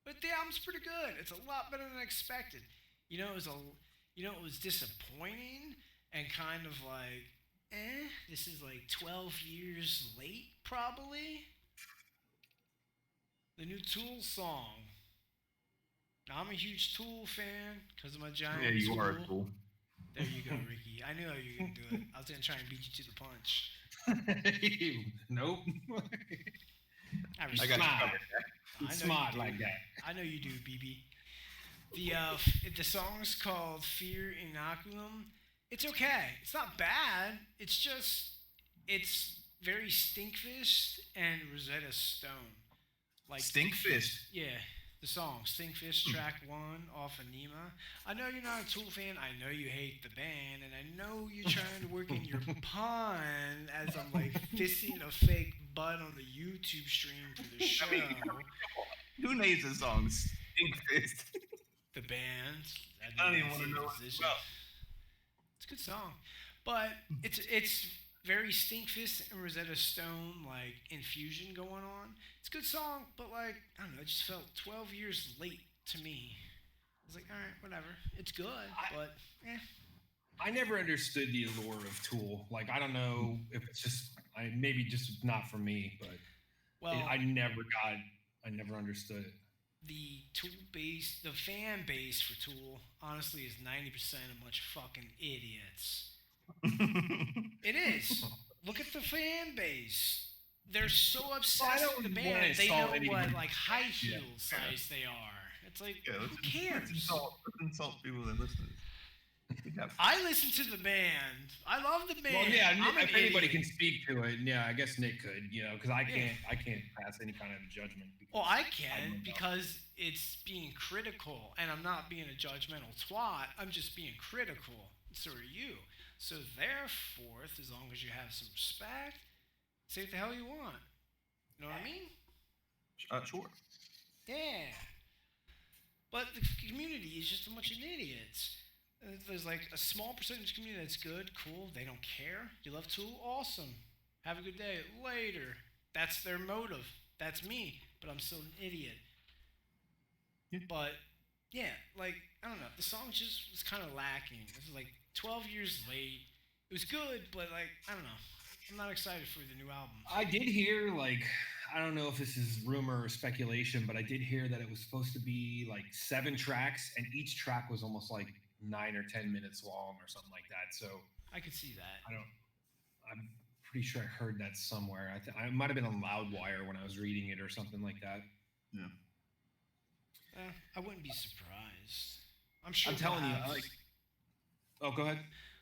[SPEAKER 3] But the album's pretty good. It's a lot better than I expected. It was disappointing and kind of like, this is like 12 years late, probably. The new Tool song. Now, I'm a huge Tool fan because of my giant
[SPEAKER 1] Yeah, you are
[SPEAKER 3] Tool.
[SPEAKER 1] cool.
[SPEAKER 3] There you go, Ricky. I knew how you were going to do it. I was going to try and beat you to the punch.
[SPEAKER 2] Nope.
[SPEAKER 3] I
[SPEAKER 1] I got you
[SPEAKER 2] Smart.
[SPEAKER 1] covered.
[SPEAKER 3] I know
[SPEAKER 2] Smart
[SPEAKER 3] you do.
[SPEAKER 2] like that.
[SPEAKER 3] I know you do, BB. The song's called Fear Inoculum. It's okay. It's not bad. It's very Stinkfist and Rosetta Stone. Like
[SPEAKER 1] Stinkfist.
[SPEAKER 3] Yeah, the song Stinkfist track 1 off Anima. I know you're not a Tool fan. I know you hate the band, and I know you're trying to work in your pun as I'm like fisting a fake butt on the YouTube stream for the show.
[SPEAKER 1] I mean, who names the song Stinkfist?
[SPEAKER 3] The band.
[SPEAKER 1] I don't even want to know it as well.
[SPEAKER 3] It's a good song, but it's very Stinkfist and Rosetta Stone like infusion going on. It's a good song, but like I don't know, it just felt 12 years late to me. was like, all right, whatever. It's good, but
[SPEAKER 2] I never understood the allure of Tool. Like, I don't know if it's just maybe just not for me, but
[SPEAKER 3] well,
[SPEAKER 2] I never understood it.
[SPEAKER 3] the Tool base, the fan base for Tool, honestly, is 90% a bunch of fucking idiots. It is. Look at the fan base. They're so obsessed with the band. They know what like high heel size they are. It's like, who cares?
[SPEAKER 1] Let's insult people that listen to this.
[SPEAKER 3] I listen to the band. I love the band.
[SPEAKER 2] Well, yeah,
[SPEAKER 3] I'm an
[SPEAKER 2] if anybody
[SPEAKER 3] idiot.
[SPEAKER 2] can speak to it, yeah, I guess Nick could, because I can't pass any kind of judgment.
[SPEAKER 3] Well, I
[SPEAKER 2] don't
[SPEAKER 3] can
[SPEAKER 2] know.
[SPEAKER 3] because it's being critical, and I'm not being a judgmental twat. I'm just being critical. So are you. So therefore, as long as you have some respect, say what the hell you want. You know what I mean?
[SPEAKER 1] Sure.
[SPEAKER 3] Yeah. But the community is just a bunch of idiots. There's like a small percentage community that's good, cool. They don't care. You love Tool? Awesome. Have a good day. Later. That's their motive. That's me. But I'm still an idiot.
[SPEAKER 1] Yeah.
[SPEAKER 3] But yeah, like I don't know. The song just was kind of lacking. It was like 12 years late. It was good, but like I don't know. I'm not excited for the new album.
[SPEAKER 2] I did hear, like, I don't know if this is rumor or speculation, but I did hear that it was supposed to be like 7 tracks, and each track was almost like 9 or 10 minutes long or something like that. So
[SPEAKER 3] I could see that.
[SPEAKER 2] I'm pretty sure I heard that somewhere. I might have been on Loudwire when I was reading it or something like that.
[SPEAKER 1] Yeah.
[SPEAKER 3] I wouldn't be surprised. I'm sure.
[SPEAKER 2] I'm telling you,
[SPEAKER 3] have,
[SPEAKER 2] oh, go ahead.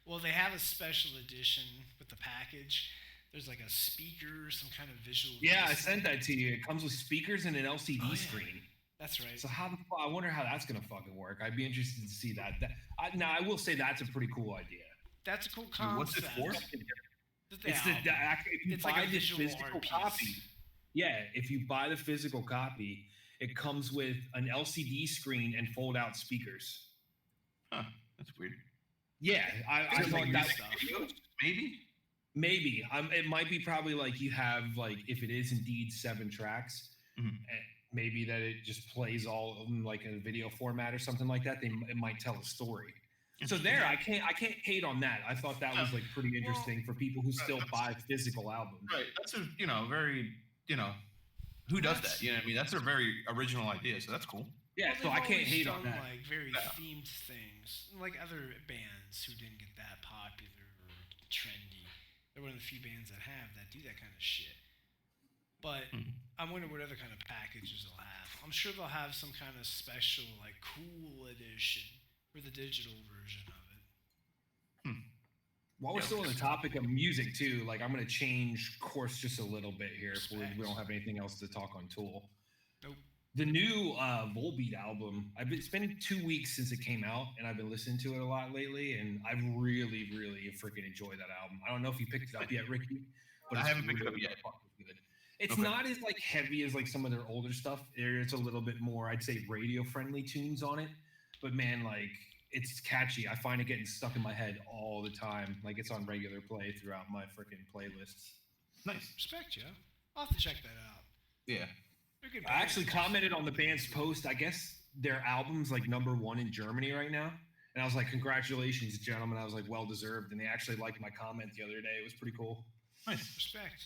[SPEAKER 3] Well, they have a special edition with the package. There's like a speaker, some kind of visual.
[SPEAKER 2] Yeah, I
[SPEAKER 3] display.
[SPEAKER 2] sent that to you. It comes with speakers and an LCD
[SPEAKER 3] Oh, yeah.
[SPEAKER 2] screen.
[SPEAKER 3] That's right.
[SPEAKER 2] So I wonder how that's gonna fucking work. I'd be interested to see that. Now I will say that's a pretty cool idea.
[SPEAKER 3] That's a cool
[SPEAKER 1] Wait,
[SPEAKER 3] concept.
[SPEAKER 1] what's it for?
[SPEAKER 2] It's if you
[SPEAKER 3] It's
[SPEAKER 2] buy
[SPEAKER 3] like a
[SPEAKER 2] the
[SPEAKER 3] visual
[SPEAKER 2] physical
[SPEAKER 3] art piece.
[SPEAKER 2] copy. Yeah, if you buy the physical copy, it comes with an LCD screen and fold-out speakers.
[SPEAKER 1] Huh. That's weird.
[SPEAKER 2] Yeah, I
[SPEAKER 1] Is it
[SPEAKER 2] thought
[SPEAKER 1] like
[SPEAKER 2] that
[SPEAKER 1] music videos? Maybe.
[SPEAKER 2] maybe. It might be probably like you have like if it is indeed 7 tracks,
[SPEAKER 1] Mhm.
[SPEAKER 2] maybe that it just plays all of them like in a video format or something like that. It might tell a story. So there, I can't hate on that. I thought that was like pretty interesting for people who still buy physical albums.
[SPEAKER 1] Right. That's a very who does that? You know what I mean? That's a very original idea, so that's cool.
[SPEAKER 2] Yeah,
[SPEAKER 3] Well,
[SPEAKER 2] so I
[SPEAKER 3] they've
[SPEAKER 2] can't
[SPEAKER 3] always
[SPEAKER 2] hate on
[SPEAKER 3] done,
[SPEAKER 2] that.
[SPEAKER 3] Like very
[SPEAKER 1] Yeah.
[SPEAKER 3] themed things, like other bands who didn't get that popular or trendy. They're one of the few bands that have that do that kind of shit. But
[SPEAKER 1] Mhm.
[SPEAKER 3] I wonder what other kind of packages they'll have. I'm sure they'll have some kind of special, like cool edition for the digital version of it.
[SPEAKER 2] While we're
[SPEAKER 1] Yeah,
[SPEAKER 2] still on the topic of music too, like I'm going to change course just a little bit here if we don't have anything else to talk on Tool.
[SPEAKER 3] Nope.
[SPEAKER 2] The new Volbeat album, it's been 2 weeks since it came out, and I've been listening to it a lot lately, and I've really, really freaking enjoyed that album. I don't know if you picked it up yet, Ricky, but
[SPEAKER 1] I
[SPEAKER 2] it's
[SPEAKER 1] haven't picked it up
[SPEAKER 2] really
[SPEAKER 1] yet.
[SPEAKER 2] fucking good. It's
[SPEAKER 1] Okay.
[SPEAKER 2] not as like heavy as like some of their older stuff. There's a little bit more, I'd say, radio-friendly tunes on it, but man, like it's catchy. I find it getting stuck in my head all the time. Like it's on regular play throughout my freaking playlists.
[SPEAKER 1] Nice.
[SPEAKER 3] Respect, Joe. I'll have to check that out.
[SPEAKER 1] Yeah.
[SPEAKER 3] They're good
[SPEAKER 2] I actually
[SPEAKER 3] bands.
[SPEAKER 2] commented on the band's post. I guess their album's like #1 in Germany right now. And I was like, congratulations, gentlemen. I was like, well deserved. And they actually liked my comment the other day. It was pretty cool.
[SPEAKER 1] Nice.
[SPEAKER 3] Respect.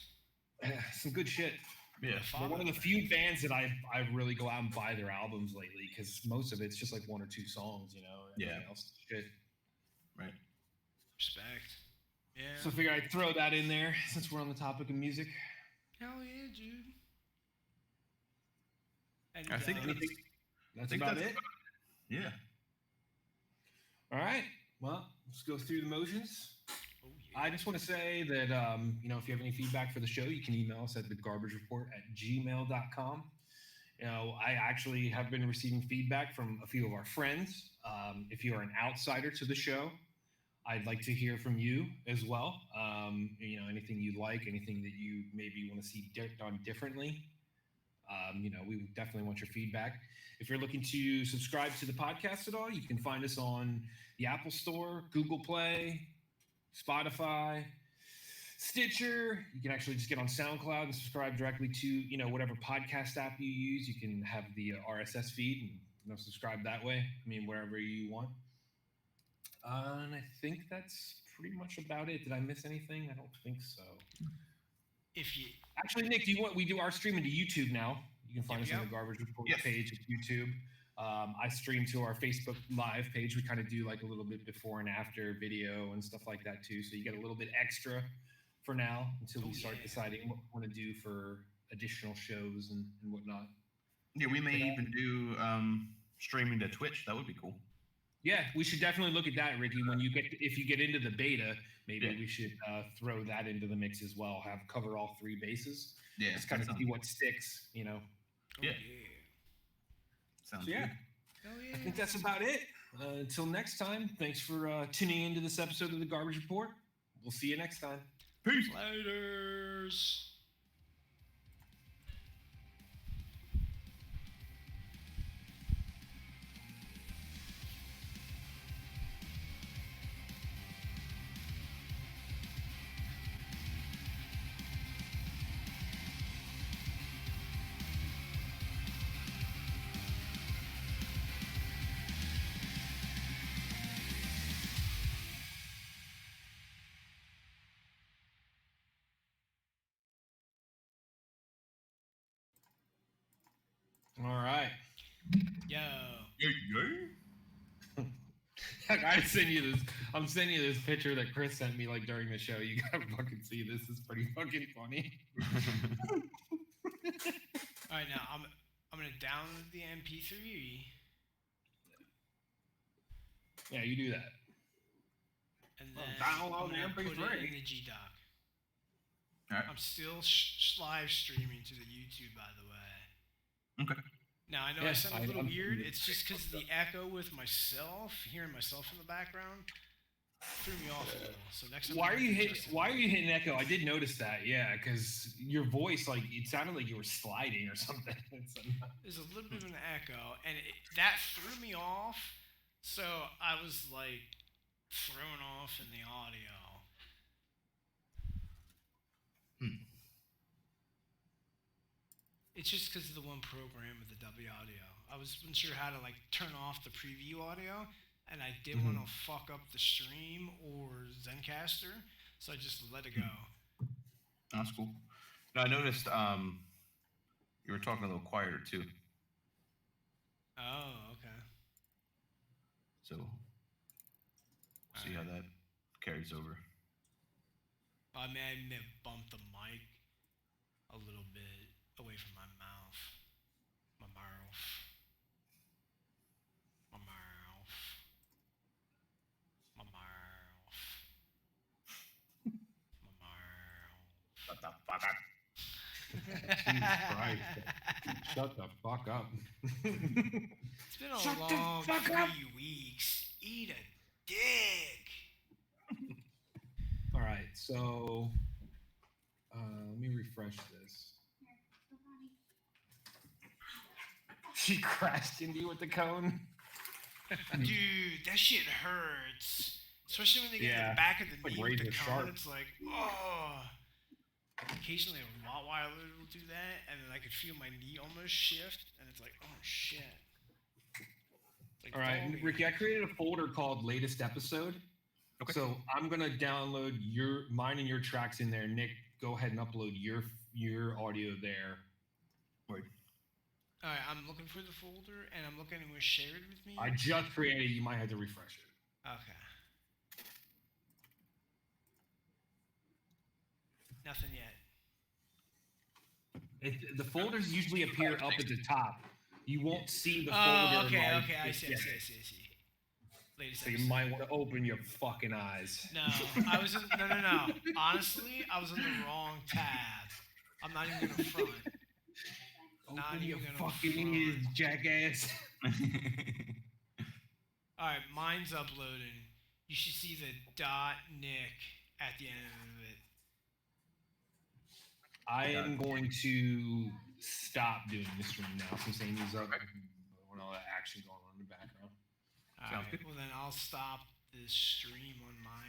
[SPEAKER 2] Some good shit.
[SPEAKER 1] Yeah.
[SPEAKER 2] They're one of the few bands that I really go out and buy their albums lately because most of it's just like 1 or 2 songs,
[SPEAKER 1] Yeah.
[SPEAKER 2] Everything else is shit.
[SPEAKER 1] Right.
[SPEAKER 3] Respect. Yeah.
[SPEAKER 2] So I figure I'd throw that in there since we're on the topic of music.
[SPEAKER 3] Hell yeah, dude. And,
[SPEAKER 1] I think
[SPEAKER 2] That's
[SPEAKER 1] think
[SPEAKER 2] about
[SPEAKER 1] that's
[SPEAKER 2] it.
[SPEAKER 1] Yeah.
[SPEAKER 2] All right. Well, let's go through the motions.
[SPEAKER 3] oh, yeah.
[SPEAKER 2] I just want to say that, if you have any feedback for the show, you can email us at thegarbagereport@gmail.com. I actually have been receiving feedback from a few of our friends. If you are an outsider to the show, I'd like to hear from you as well. Anything you like, anything that you maybe want to see done differently. We definitely want your feedback. If you're looking to subscribe to the podcast at all, you can find us on the Apple Store, Google Play, Spotify, Stitcher. You can actually just get on SoundCloud and subscribe directly to, whatever podcast app you use. You can have the RSS feed and subscribe that way. I mean, wherever you want. And I think that's pretty much about it. Did I miss anything? I don't think so.
[SPEAKER 3] If you
[SPEAKER 2] Actually, Nick, we do our streaming to YouTube now. You can find us on the Garbage Report
[SPEAKER 1] Yes.
[SPEAKER 2] page at YouTube. I stream to our Facebook Live page. We kind of do like a little bit before and after video and stuff like that too. So you get a little bit extra for now until we start deciding what we want to do for additional shows and whatnot.
[SPEAKER 1] Yeah, we may even do streaming to Twitch. That would be cool.
[SPEAKER 2] Yeah, we should definitely look at that, Ricky. If you get into the beta, maybe
[SPEAKER 1] Yeah.
[SPEAKER 2] we should throw that into the mix as well. Cover all three bases.
[SPEAKER 1] Yeah,
[SPEAKER 2] Just kind of
[SPEAKER 1] that
[SPEAKER 2] see what sticks.
[SPEAKER 3] oh,
[SPEAKER 1] Yeah. sounds
[SPEAKER 2] So, yeah.
[SPEAKER 1] good.
[SPEAKER 3] Oh, yeah.
[SPEAKER 2] I think that's about it. Until next time, thanks for tuning into this episode of the Garbage Report. We'll see you next time.
[SPEAKER 1] Peace.
[SPEAKER 3] Laters.
[SPEAKER 2] All right.
[SPEAKER 3] Yo.
[SPEAKER 1] Yeah.
[SPEAKER 2] I'm sending you this picture that Chris sent me like during the show. You gotta fucking see this. It's pretty fucking funny.
[SPEAKER 3] All right, now I'm gonna download the MP3
[SPEAKER 2] Yeah, you do that.
[SPEAKER 3] and
[SPEAKER 2] Oh,
[SPEAKER 3] then
[SPEAKER 2] download
[SPEAKER 3] I'm
[SPEAKER 2] the
[SPEAKER 3] gonna put
[SPEAKER 2] MP3.
[SPEAKER 3] it in the G doc.
[SPEAKER 1] Alright.
[SPEAKER 3] I'm still live streaming to the YouTube, by the way.
[SPEAKER 1] Okay.
[SPEAKER 3] Now I know I
[SPEAKER 2] Yeah,
[SPEAKER 3] sound a little
[SPEAKER 2] I'm-
[SPEAKER 3] weird. It's just because the echo with myself, hearing myself in the background, threw me off a little. So next time,
[SPEAKER 2] Why
[SPEAKER 3] I'm
[SPEAKER 2] are you
[SPEAKER 3] gonna
[SPEAKER 2] hitting?
[SPEAKER 3] adjust it.
[SPEAKER 2] Why are you hitting echo? I did notice that. Yeah, because your voice, like, it sounded like you were sliding or something.
[SPEAKER 3] There's a little bit of an echo, and that threw me off. So I was like thrown off in the audio. It's just because of the one program with the W audio. I wasn't sure how to like turn off the preview audio, and I didn't want to fuck up the stream or Zencaster, so I just let it go.
[SPEAKER 1] That's cool. Now I noticed you were talking a little quieter too.
[SPEAKER 3] Oh, okay.
[SPEAKER 1] So we'll see how that carries over.
[SPEAKER 3] I may have bumped the mic a little bit away from my mouth. My mouth. My mouth. My mouth. My mouth.
[SPEAKER 1] Shut the fuck up.
[SPEAKER 2] Jesus Christ. Shut the fuck up.
[SPEAKER 3] It's been a long 3 weeks. Eat a dick.
[SPEAKER 2] All right, so let me refresh this. She crashed into you with the cone.
[SPEAKER 3] Dude, that shit hurts. Especially when they get in
[SPEAKER 2] Yeah,
[SPEAKER 3] the back of the
[SPEAKER 2] like
[SPEAKER 3] knee with the
[SPEAKER 2] razor
[SPEAKER 3] cone.
[SPEAKER 2] sharp.
[SPEAKER 3] It's like, oh. Occasionally a Rottweiler will do that, and then I could feel my knee almost shift, and it's like, oh shit. It's like,
[SPEAKER 2] All right,
[SPEAKER 3] dog
[SPEAKER 2] Ricky, I created a folder called Latest Episode.
[SPEAKER 1] Okay.
[SPEAKER 2] So I'm gonna download mine and your tracks in there. Nick, go ahead and upload your audio there.
[SPEAKER 1] Word.
[SPEAKER 3] All right, I'm looking for the folder, and I'm looking at what's shared with me.
[SPEAKER 2] I just created it. You might have to refresh it.
[SPEAKER 3] Okay. Nothing yet.
[SPEAKER 2] The folders usually appear up at the top. You won't see the folder.
[SPEAKER 3] Oh, okay,
[SPEAKER 2] like,
[SPEAKER 3] okay. I see, I
[SPEAKER 2] yeah.
[SPEAKER 3] see, I see, I see. Latest
[SPEAKER 2] So you
[SPEAKER 3] episode.
[SPEAKER 2] might want to open your fucking eyes.
[SPEAKER 3] No, I was in. No. Honestly, I was on the wrong tab. I'm not even gonna front. Not
[SPEAKER 2] Open your
[SPEAKER 3] even gonna
[SPEAKER 2] fucking ears, jackass.
[SPEAKER 3] All right, mine's uploading. You should see the dot Nick at the end of it.
[SPEAKER 2] I am going to stop doing this stream now since Amy's up and all that action going on in the background.
[SPEAKER 3] All
[SPEAKER 1] Sounds
[SPEAKER 3] right,
[SPEAKER 1] good.
[SPEAKER 3] well then I'll stop this stream on my